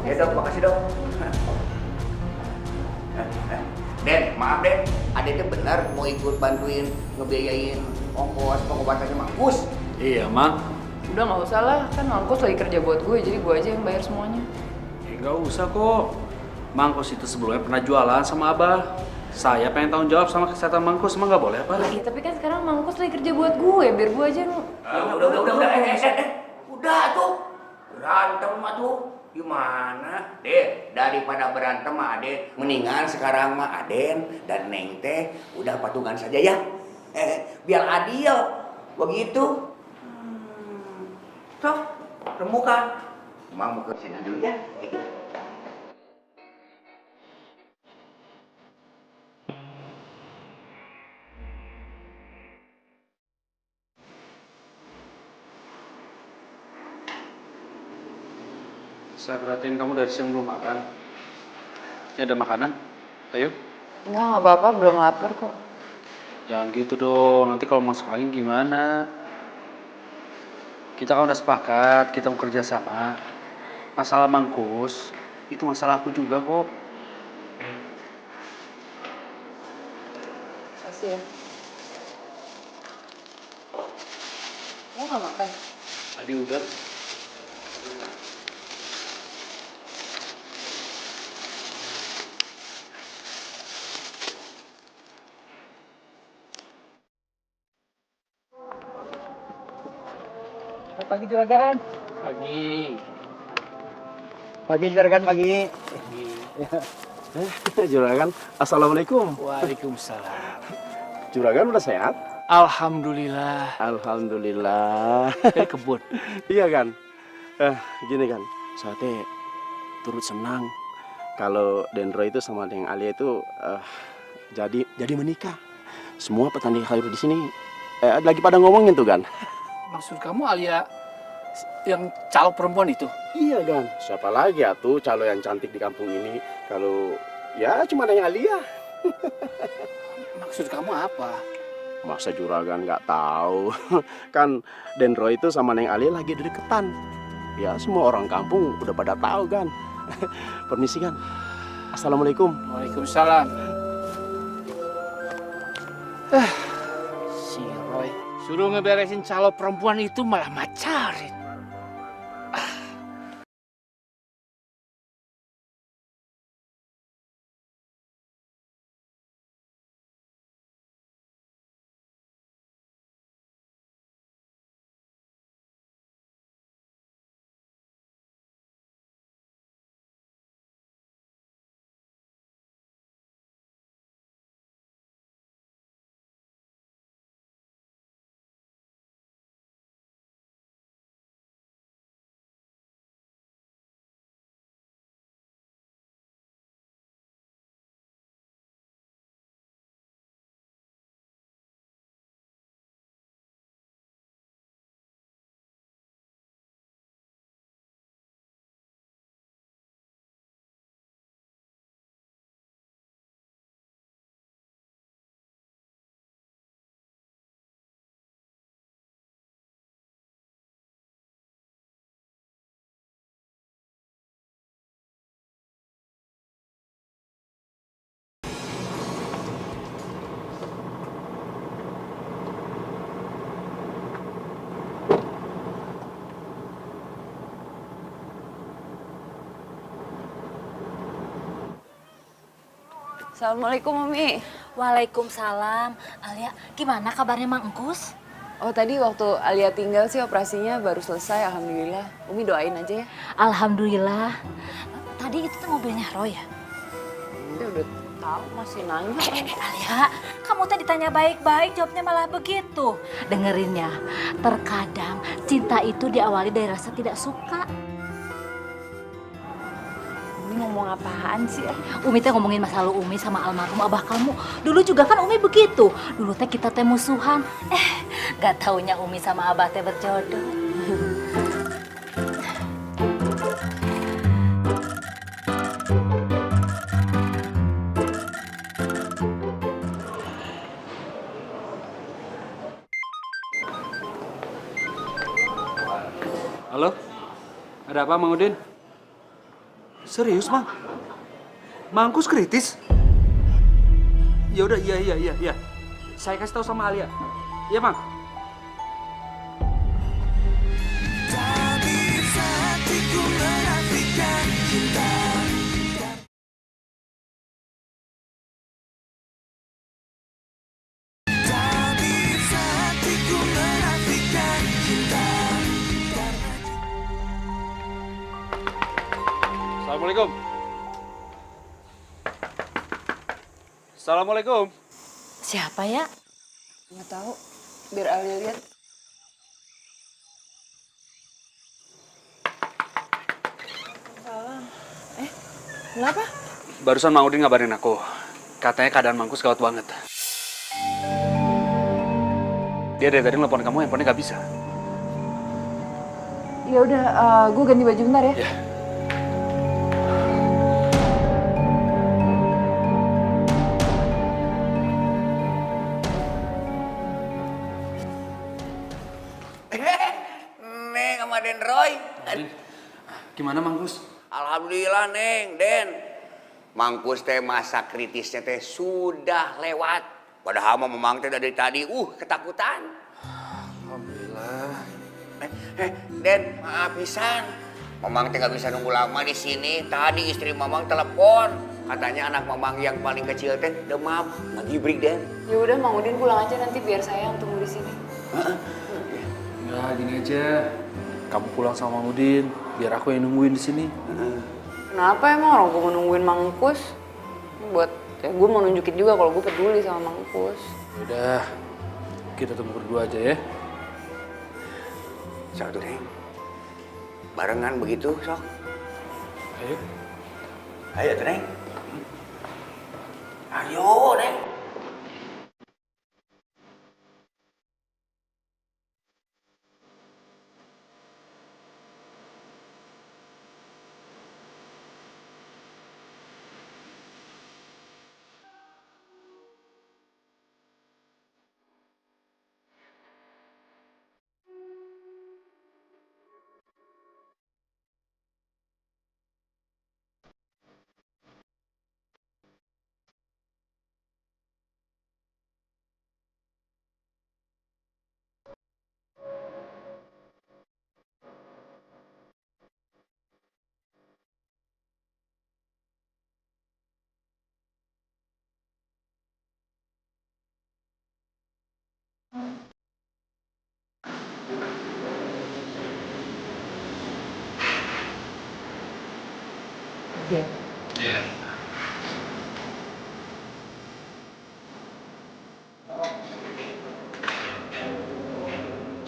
Ya dok, makasih dok. Den, maaf Den, Ade itu benar mau ikut bantuin ngebiayain ongkos pengobatannya Mangkus. Iya, Mang. Udah nggak usah lah, kan Mangkus lagi kerja buat gue, jadi gue aja yang bayar semuanya. Nggak usah kok. Mangkus itu sebelumnya pernah jualan sama Abah. Saya pengen tanggung jawab sama kesehatan Mangkus, emang nggak boleh apa? Iya, tapi kan sekarang Mangkus lagi kerja buat gue, biar gue aja Udah tuh, berantem tuh. Gimana? Deh, daripada berantem mah Aden, mendingan sekarang mah Aden dan Neng teh udah patungan saja ya. Biar adil, begitu. Sok, remukan. Mang mau ke sini dulu ya. Saya perhatiin kamu dari siang belum makan. Ini ada makanan. Ayo. nggak apa-apa, belum lapar kok. Jangan gitu dong. Nanti kalau masuk angin gimana? Kita kan udah sepakat, kita mau kerja sama. Masalah Mangkus, itu masalah aku juga kok. Kasih ya. Lo nggak makan? Tadi udah. Pagi juragan. Pagi. Pagi juragan, pagi. Juragan, assalamualaikum. Waalaikumsalam. Juragan udah sehat? Alhamdulillah. Alhamdulillah. Dari kebun. Iya kan? Gini kan, saya teh turut senang kalau Dendro itu sama Deng Alia itu jadi menikah. Semua petani sayur di sini lagi pada ngomongin tuh kan. Maksud kamu Alia yang calon perempuan itu? Iya kan, siapa lagi atuh calo yang cantik di kampung ini kalau ya cuma Deng Alia. Maksud kamu apa? Masa juragan nggak tahu? Kan Dendro itu sama Neng Alia lagi deketan. Ya semua orang kampung udah pada tahu kan. Permisi kan. Assalamualaikum. Waalaikumsalam. Si Roy suruh ngeberesin calon perempuan itu malah macarin. Assalamualaikum Umi. Waalaikumsalam. Alia, gimana kabarnya Mang Engkus? Oh tadi waktu Alia tinggal sih operasinya baru selesai, alhamdulillah. Umi doain aja ya. Alhamdulillah. Tadi itu tuh mobilnya Roy ya? Dia udah tahu masih nanya. Alia, kamu tadi ditanya baik-baik, jawabnya malah begitu. Dengerin ya, terkadang cinta itu diawali dari rasa tidak suka. Umi ngomong apaan sih? Umi teh ngomongin masa lalu Umi sama almarhum abah kamu. Dulu juga kan Umi begitu. Dulu teh kita teh musuhan. Gak taunya Umi sama abah teh berjodoh. Halo? Ada apa, Mang Udin? Serius, Mang? Mangkus kritis? Ya udah, iya. Saya kasih tahu sama Alia. Iya, Mang. Assalamualaikum. Assalamualaikum. Siapa ya? Nggak tahu. Biar Alia lihat. Salam. Kenapa? Barusan Mang Udin ngabarin aku. Katanya keadaan Mangkus gawat banget. Dia dari tadi nelfon kamu, handphonenya nggak bisa. Ya udah, gue ganti baju bentar ya. Ya. Neng sama Den Roy. Gimana, Mangkus? Alhamdulillah, Neng, Den. Mangkus teh masa kritisnya teh sudah lewat. Padahal memang teh dari tadi, ketakutan. Alhamdulillah. Den, maaf pisan. Mamang teh nggak bisa nunggu lama di sini. Tadi istri Mamang telepon. Katanya anak Mamang yang paling kecil teh demam, lagi break, Den. Ya udah, Mang Udin pulang aja nanti biar saya yang tunggu di sini. Nah, gini aja. Kamu pulang sama Mang Udin, biar aku yang nungguin di sini. Kenapa emang orang gue mau nungguin Mangkus? Buat ya gue mau nunjukin juga kalau gue peduli sama Mangkus. Udah, kita tunggu berdua aja ya. Sok tuh, Neng. Barengan begitu, sok. Ayo. Ayo tuh, Neng. Ayo, Neng.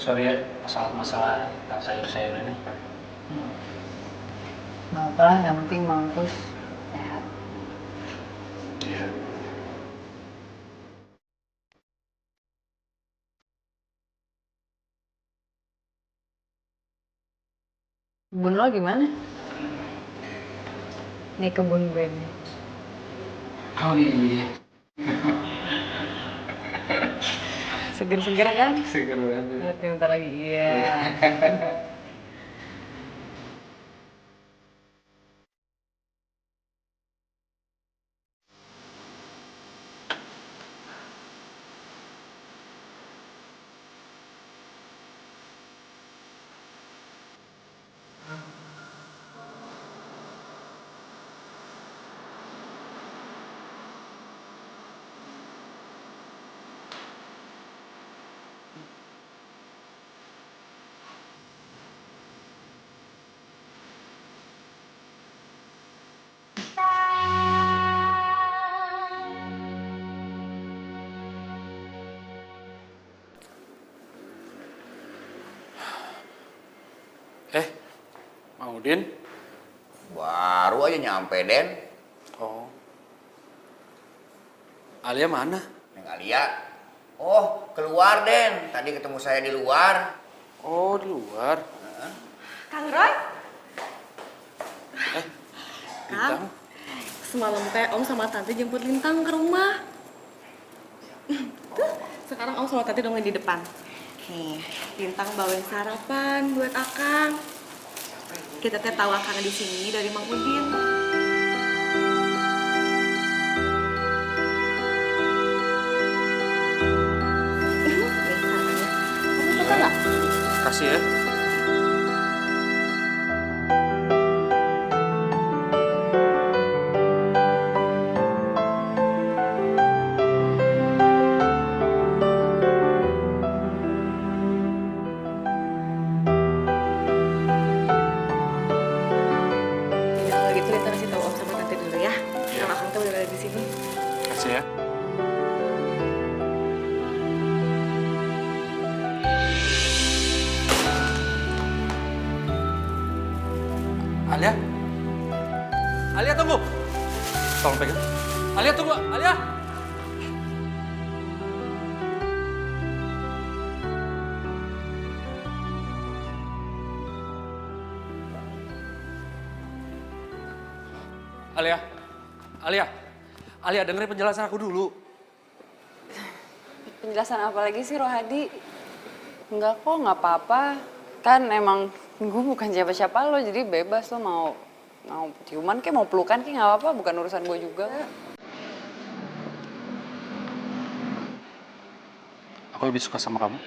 Sorry ya, masalah sayur-sayur ini. Nggak apa lah, yang penting Mangkus sehat. Iya. Kebun lo gimana? Nih kebun gue nih. Oh iya. Seger-seger kan? Seger banget. Lihat nih bentar lagi, iya. Mang Udin? Baru aja nyampe, Den. Oh. Alia mana? Neng Alia. Oh, keluar, Den. Tadi ketemu saya di luar. Oh, di luar. Kang Roy, Bintang. semalam teh Om sama Tante jemput Lintang ke rumah. Tuh, sekarang Om sama Tante udah di depan. Nih, Lintang bawain sarapan buat Akang. Kita teh tahu Akang di sini dari Mang Udin. Kamu suka nggak? Kasih ya. Kalau gitu Lintang kasih tahu Om sama Tante dulu ya. Kalau Akang tuh udah ada di sini. Kasih ya. Alia? Alia tunggu! Tolong pegang. Alia tunggu! Alia! Alia! Alia! Alia dengerin penjelasan aku dulu. Penjelasan apa lagi sih Rohadi? Enggak kok, nggak apa-apa. Kan emang gue bukan siapa-siapa lo, jadi bebas lo mau ciuman kayak mau pelukan kayak nggak apa-apa, bukan urusan gue juga. Aku lebih suka sama kamu.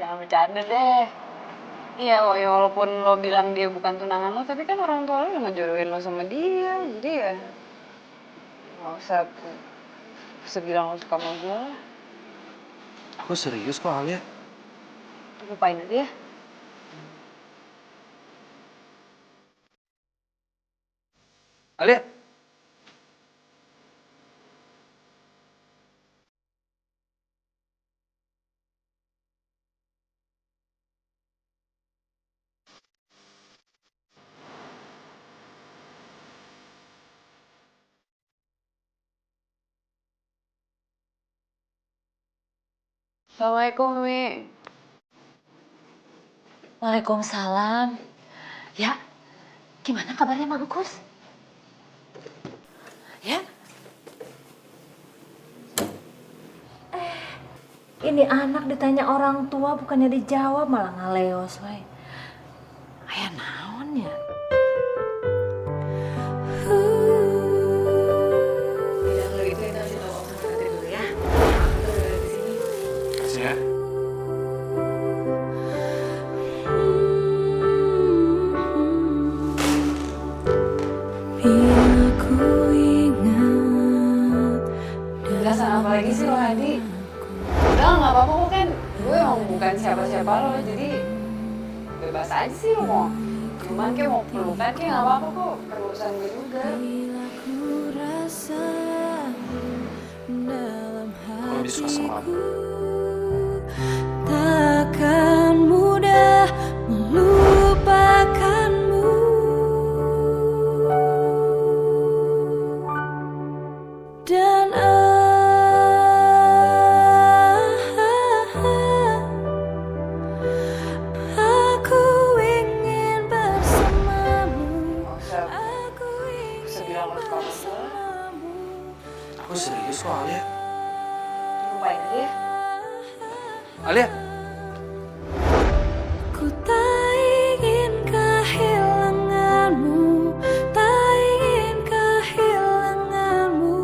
Jangan bercanda deh. Iya, ya walaupun lo bilang dia bukan tunangan lo, tapi kan orang tua lo udah ngejodohin lo sama dia, jadi ya nggak usah bilang lo suka sama gue lah. Aku serius kok Alia. Lupain aja ya. Alia! Assalamualaikum, Mi. Waalaikumsalam. Ya, gimana kabarnya Mang Ukus? Ya? Ini anak ditanya orang tua bukannya dijawab malah ngaleos we. Aya naon ya? Tidak kalau gitu kita kasih tahu Om sama Tante dulu ya. Kita udah ada di sini. Kasih ya. Penjelasan apa lagi sih Rohadi? Udah nggak apa-apa kok, kan gue emang bukan siapa-siapa lo, jadi bebas aja sih lo mau cuman kayak mau pelukan kayak nggak apa-apa kok, perurusan gue juga. Aku lebih suka sama kamu. Takkan mudah melupakanmu. Dan aku ingin bersamamu. Aku ingin bersamamu. Aku serius kok Alia. Lupain aja ya. Alia! Ku tak ingin kehilanganmu, tak ingin kehilanganmu.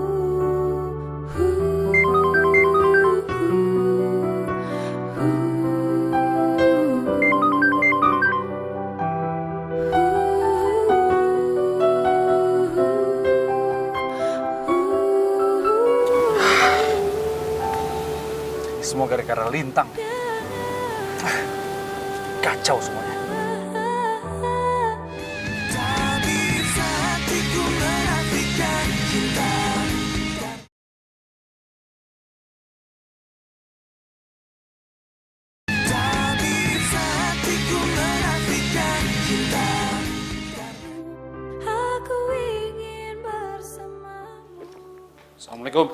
Semua gara-gara Lintang. Kacau semuanya. Aku ingin bersamamu. Assalamualaikum.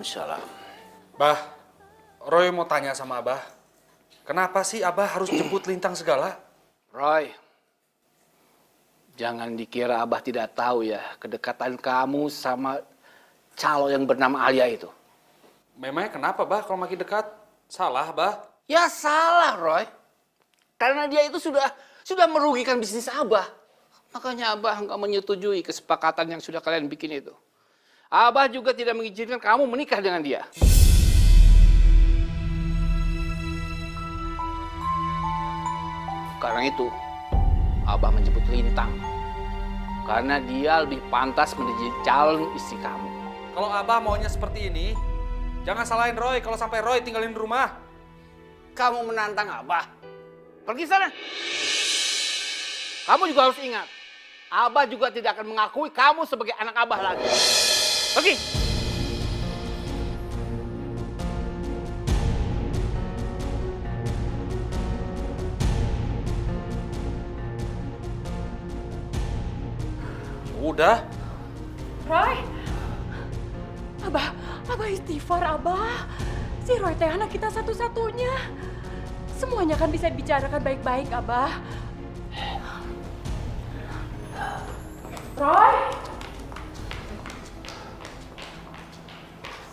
Salam. Bah, Roy mau tanya sama Abah. Kenapa sih Abah harus jemput Lintang segala? Roy, jangan dikira Abah tidak tahu ya kedekatan kamu sama calo yang bernama Alia itu. Memangnya kenapa, Bah, kalau makin dekat? Salah, Bah. Ya salah, Roy. Karena dia itu sudah merugikan bisnis Abah. Makanya Abah nggak menyetujui kesepakatan yang sudah kalian bikin itu. Abah juga tidak mengizinkan kamu menikah dengan dia. Karena itu, Abah menjemput Lintang. Karena dia lebih pantas menjadi calon istri kamu. Kalau Abah maunya seperti ini, jangan salahin Roy kalau sampai Roy tinggalin rumah. Kamu menantang Abah. Pergi sana. Kamu juga harus ingat, Abah juga tidak akan mengakui kamu sebagai anak Abah lagi. Pergi. Udah. Roy, Abah istighfar, Abah. Si Roy teh anak kita satu-satunya. Semuanya kan bisa dibicarakan baik-baik, Abah. Roy?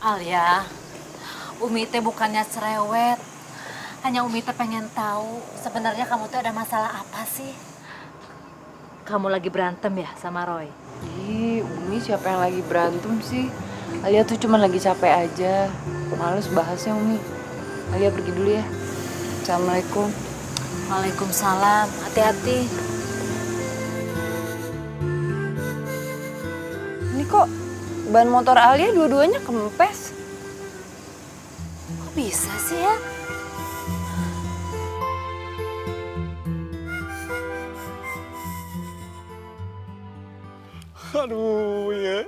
Alia, Umi teh bukannya cerewet. Hanya Umi teh pengen tahu sebenarnya kamu tuh ada masalah apa sih? Kamu lagi berantem ya sama Roy? Ih, Umi siapa yang lagi berantem sih? Alia tuh cuma lagi capek aja. Males bahasnya, Umi. Alia pergi dulu ya. Assalamualaikum. Waalaikumsalam, hati-hati. Ini kok ban motor Alia dua-duanya kempes? Kok bisa sih ya? Aduh ya,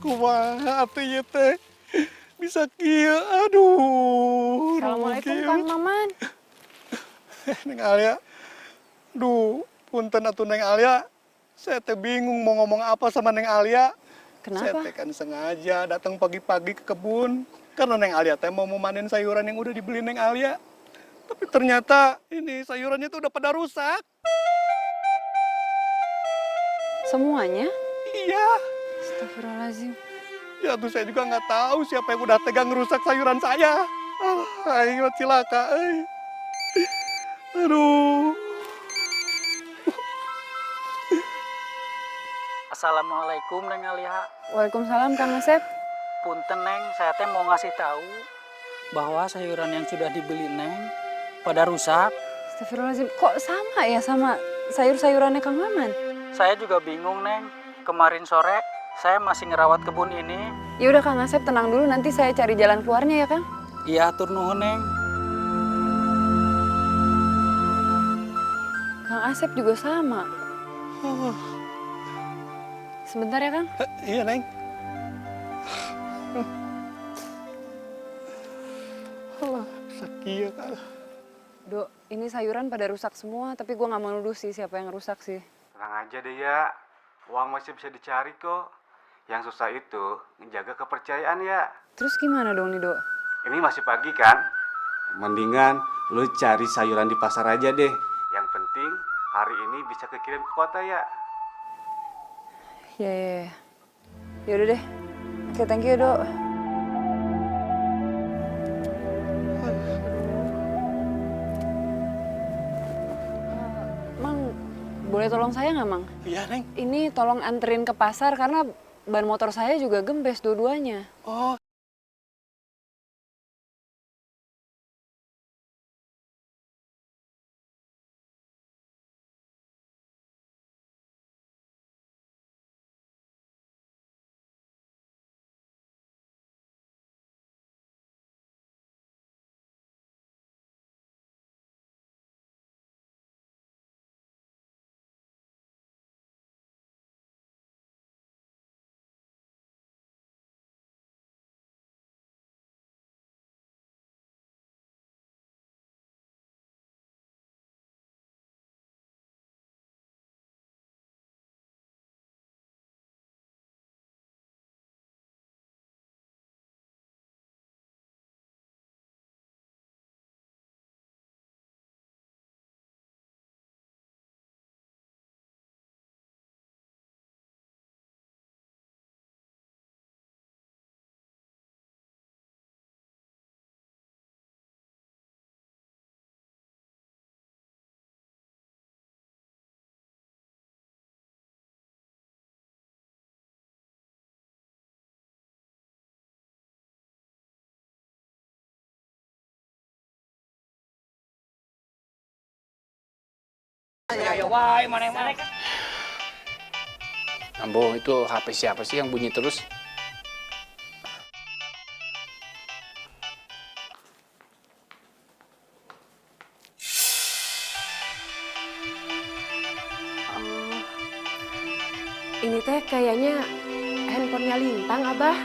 kumaha atuh ieu teh. Bisa kieu, aduh. Assalamualaikum Kang Maman. Neng Alia, duh, punten atuh Neng Alia. Saya teh bingung mau ngomong apa sama Neng Alia. Saya Kenapa? teh kan sengaja datang pagi-pagi ke kebun. Karena Neng Alia teh mau memanen sayuran yang udah dibeli Neng Alia. Tapi ternyata ini sayurannya tuh udah pada rusak. Semuanya? Iya. Astagfirullahaladzim. Ya tuh saya juga nggak tahu siapa yang udah tegang ngerusak sayuran saya. Ayo cilaka, Aduh. Assalamualaikum Neng Alia. Waalaikumsalam Kang Asep. Punten Neng, saya teh mau ngasih tahu bahwa sayuran yang sudah dibeli Neng pada rusak. Astagfirullahaladzim. Kok sama ya sama sayur-sayurannya Kang Maman? Saya juga bingung Neng. Kemarin sore saya masih ngerawat kebun ini. Ya udah Kang Asep tenang dulu, nanti saya cari jalan keluarnya ya Kang. Iya, atur nuhun Neng. Kang Asep juga sama. Sebentar ya Kang. Iya Neng. Allah, sakit kan. Dok, ini sayuran pada rusak semua, tapi gue nggak mau nuduh sih siapa yang rusak sih. Tenang aja deh ya, uang masih bisa dicari kok. Yang susah itu menjaga kepercayaan ya. Terus gimana dong nih Dok? Ini masih pagi kan? Mendingan lu cari sayuran di pasar aja deh. Yang penting hari ini bisa kekirim ke kota ya. Ya. Yaudah deh. Oke, thank you Dok. Mang, boleh tolong saya nggak Mang? Iya Neng. Ini tolong anterin ke pasar karena ban motor saya juga gempes dua-duanya. Oh, Ya wae mana. Ambo, itu HP siapa sih yang bunyi terus? Ini teh kayaknya handphonenya Lintang, Abah.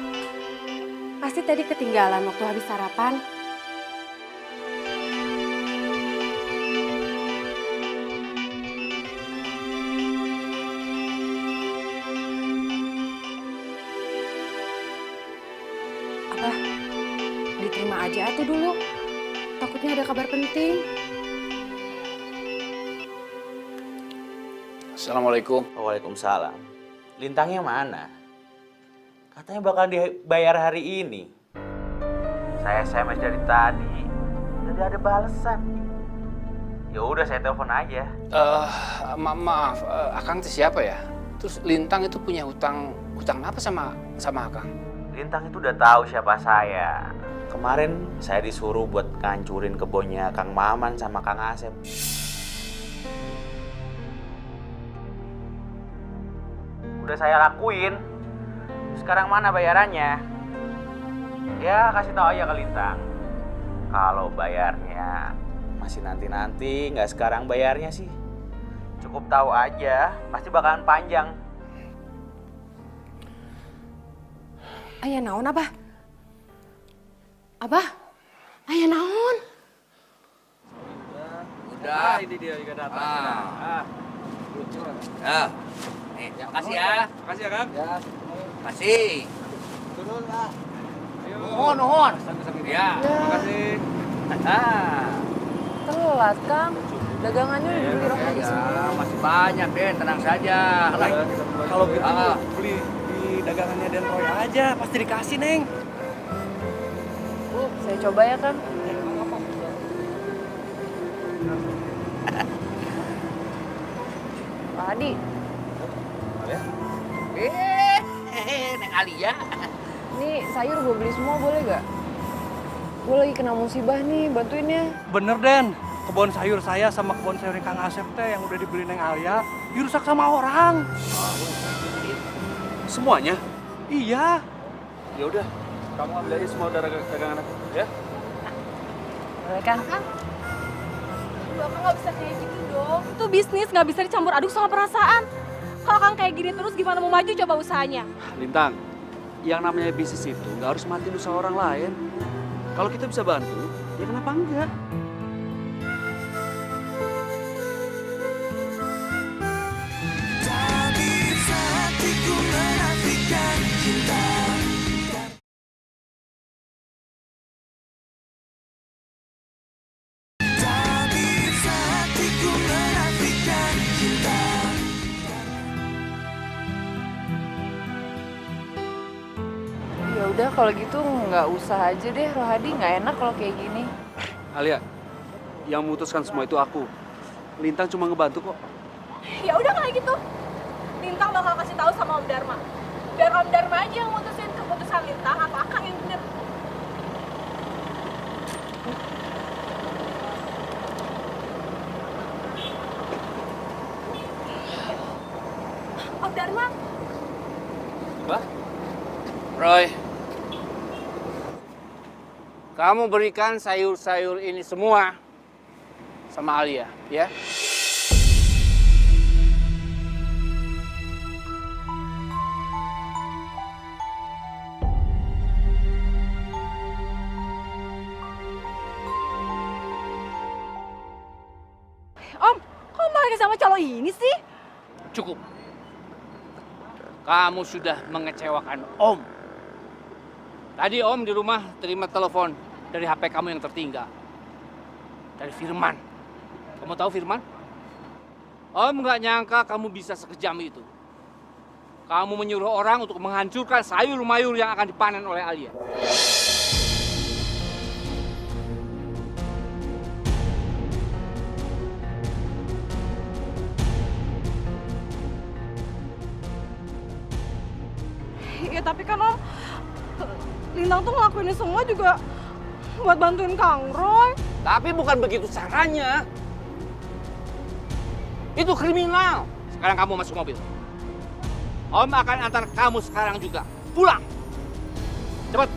Pasti tadi ketinggalan waktu habis sarapan. Abah, diterima aja tuh dulu. Takutnya ada kabar penting. Assalamualaikum. Waalaikumsalam. Lintangnya mana? Katanya bakal dibayar hari ini. Saya SMS dari tadi, udah ada balasan. Ya udah saya telepon aja. Maaf, Akang itu siapa ya? Terus Lintang itu punya hutang apa sama Akang? Lintang itu udah tahu siapa saya. Kemarin saya disuruh buat ngancurin kebunnya Kang Maman sama Kang Asep. Udah saya lakuin. Sekarang mana bayarannya? Ya kasih tahu aja ke Lintang. Kalau bayarnya masih nanti-nanti, nggak sekarang bayarnya sih. Cukup tahu aja, pasti bakalan panjang. Aya naon, Abah? Abah, aya naon? Udah. Ini dia juga datang. Ya. Nih, makasih ya. Makasih ya, Kang. Ya. Makasih. Turun, Kak. Nuhun. Ya. Makasih. Telat, Kang. Dagangannya udah dibeli Rohadi semua. Ya, masih banyak deh, tenang saja. Kalau gitu beli di dagangannya Den Roy aja, pasti dikasih, Neng. Saya coba ya, Kang. Pak Hadi. Neng Alia. Ini sayur gue beli semua boleh gak? Gue lagi kena musibah nih, bantuin ya. Bener, Den. Kebun sayur saya sama kebun sayur Kang Asep teh yang udah dibeli Neng Alia dirusak sama orang. Semuanya? Iya. Ya udah, kamu ambil aja semua dagangan aku, ya? Boleh kan? Bapak nggak bisa kayak gitu dong. Itu bisnis nggak bisa dicampur aduk sama perasaan. Kalau Kang kayak gini terus gimana mau maju coba usahanya? Lintang, yang namanya bisnis itu nggak harus matiin usaha orang lain. Kalau kita bisa bantu, ya kenapa enggak? Ya udah kalau gitu nggak usah aja deh Rohadi, nggak enak kalau kayak gini. Alia, yang memutuskan semua itu aku. Lintang cuma ngebantu kok. Ya udah kayak gitu. Lintang bakal kasih tahu sama Om Dharma. Biar Om Dharma aja yang mutusin keputusan Lintang atau Akang yang bener. Om Dharma. Bah? Roy. Kamu berikan sayur-sayur ini semua sama Alia, ya? Om, kok malah sama calo ini sih? Cukup. Kamu sudah mengecewakan Om. Tadi Om di rumah terima telepon dari HP kamu yang tertinggal. Dari Firman. Kamu tahu Firman? Om nggak nyangka kamu bisa sekejam itu. Kamu menyuruh orang untuk menghancurkan sayur-mayur yang akan dipanen oleh Alia. Ya tapi kan Om, Lintang tuh ngelakuin ini semua juga buat bantuin Kang Roy. Tapi bukan begitu caranya. Itu kriminal. Sekarang kamu masuk mobil. Om akan antar kamu sekarang juga. Pulang. Cepat.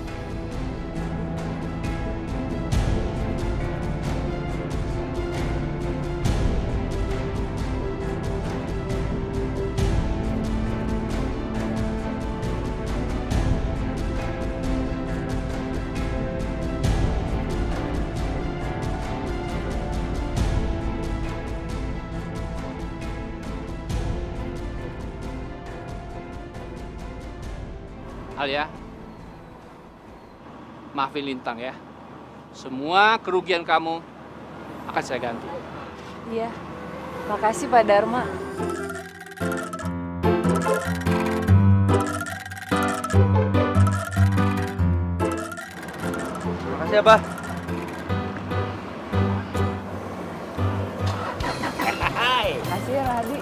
Alia, maafin Lintang ya. Semua kerugian kamu akan saya ganti. Iya, makasih Pak Dharma. Makasih Abah. Makasih ya Rahadi.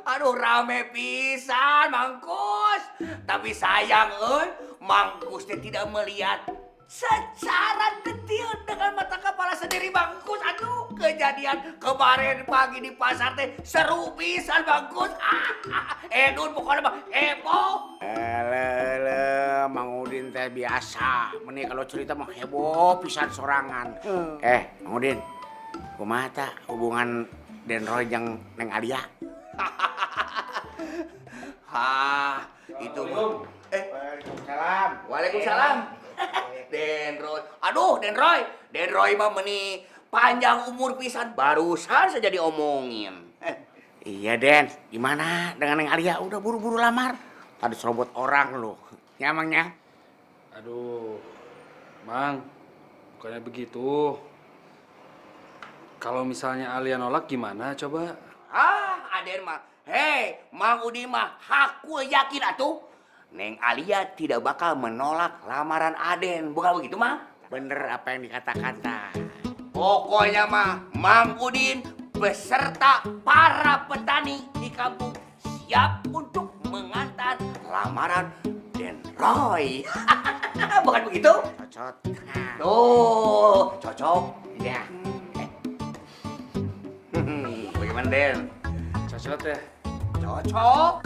Aduh, rame pisan, Mangkus. Tapi sayang, Mangkus tidak melihat secara detail dengan mata kepala sendiri, Mangkus. Aduh, kejadian kemarin pagi di pasar teh seru pisan, Mangkus. Edun pokoknya mah heboh. Mang Udin teh biasa. Meni kalau cerita mah heboh pisan sorangan. Mang Udin, kumaha tah hubungan Den Roy jeung Neng Alia? Itu Waalaikumsalam. Waalaikumsalam. Den Roy. Aduh, Den Roy. Den Roy mah meni panjang umur pisan. Barusan saja diomongin. Iya Den, gimana dengan Neng Alia? Udah buru-buru lamar. Tadi serobot orang lu. Nyamangnya. Aduh, Mang, bukannya begitu. Kalau misalnya Alia nolak gimana coba? Aden mah. Hei, Mang Udin mah aku yakin atuh. Neng Alia tidak bakal menolak lamaran Aden. Bukan begitu, Mang? Bener apa yang dikatakan ta. Pokoknya mah Mang Udin beserta para petani di kampung siap untuk mengantar lamaran Den Roy. Bukan begitu? Cocok. Tuh, cocok. Ya. Bagaimana, Den? Cocok ya? Cocok.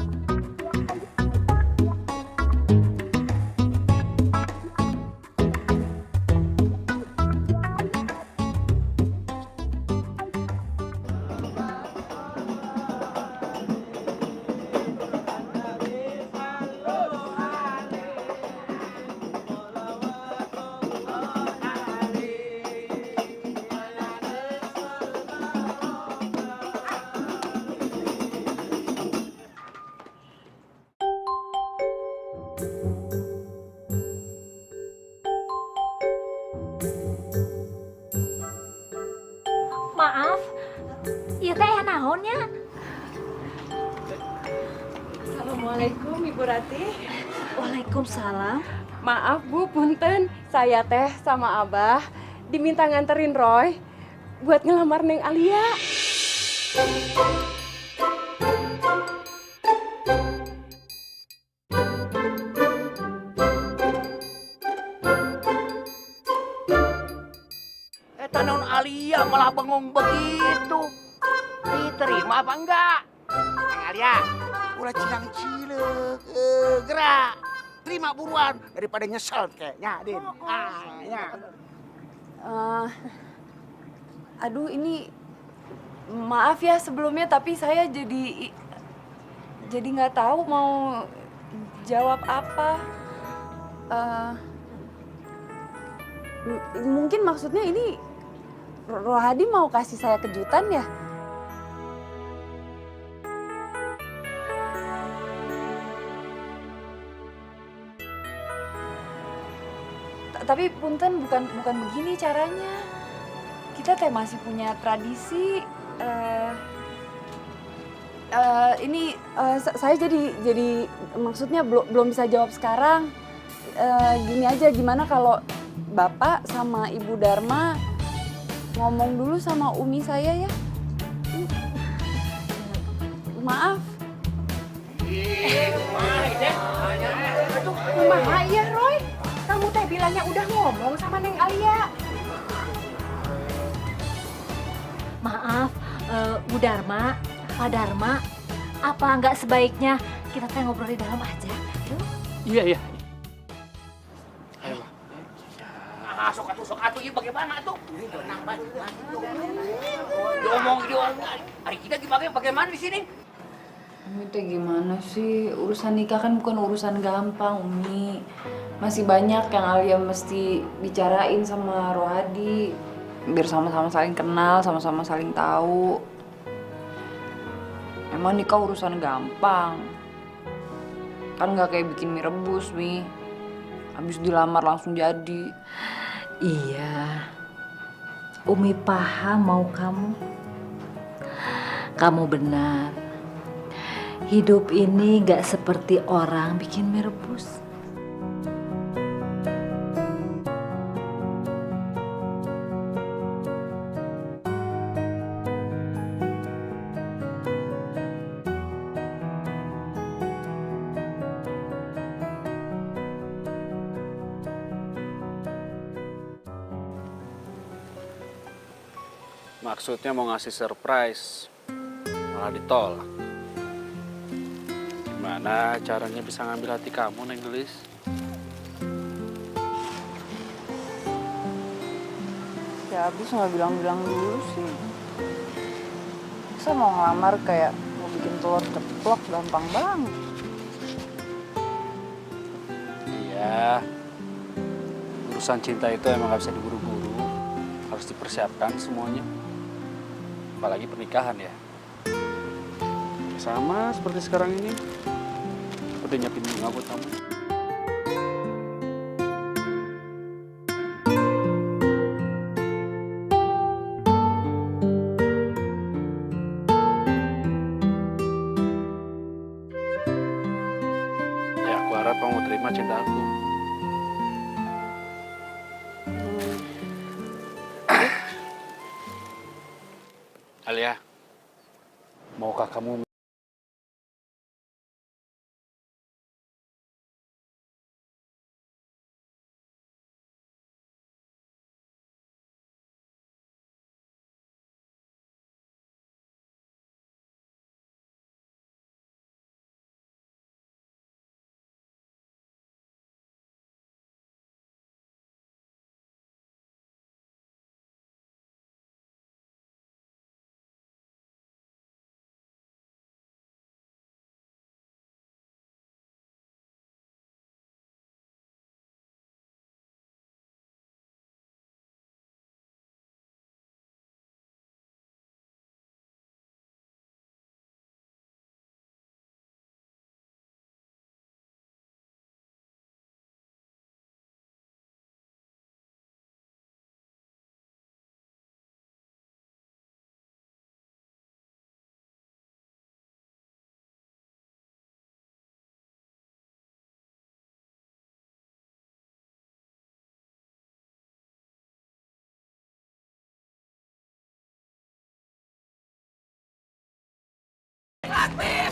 Maaf, ieu teh naonnya? Assalamualaikum Ibu Rati. Waalaikumsalam. Maaf Bu, punten. Saya teh sama Abah diminta nganterin Roy buat ngelamar Neng Alia. Naon Alia malah bengong begitu. Diterima apa enggak? Neng Alia, ulah cilang-cileuk. Gerak. Terima buruan daripada nyesel kayaknya, Din. Aduh, ini maaf ya sebelumnya, tapi saya jadi nggak tahu mau jawab apa. Mungkin maksudnya ini Rohadi mau kasih saya kejutan ya? Tapi punten, bukan begini caranya. Kita teh masih punya tradisi. Saya jadi maksudnya belum bisa jawab sekarang. Gini aja, gimana kalau Bapak sama Ibu Dharma ngomong dulu sama Umi saya ya? Maaf. Kumaha ya Roy? Kamu teh bilangnya udah ngomong ngomong sama Neng Alia. Maaf, Bu Dharma, Pak Dharma, apa nggak sebaiknya kita teh ngobrol di dalam aja? Yuk. Iya, iya. Sok atuh, ieu bagaimana tuh? Tenang, Bang. Diomong. Hari kita bagaimana di sini? Umi teh gimana sih? Urusan nikah kan bukan urusan gampang, Umi. Masih banyak yang Alia mesti bicarain sama Rohadi. Biar sama-sama saling kenal, sama-sama saling tahu. Emang nikah urusan gampang. Kan nggak kayak bikin mie rebus, Mi. Habis dilamar langsung jadi. Iya, Umi paham mau kamu. Kamu benar. Hidup ini gak seperti orang bikin mie rebus. Maksudnya mau ngasih surprise, malah ditolak. Gimana caranya bisa ngambil hati kamu, Neng Gelis? Ya habis nggak bilang-bilang dulu sih. Saya mau ngelamar kayak mau bikin telur ceplok gampang banget. Iya, urusan cinta itu emang gak bisa diburu-buru. Harus dipersiapkan semuanya. Apalagi pernikahan ya. Sama seperti sekarang ini. Udah nyiapin bunga buat kamu. Ya, aku harap kamu terima cinta aku. Alia, maukah kamu Lakbir!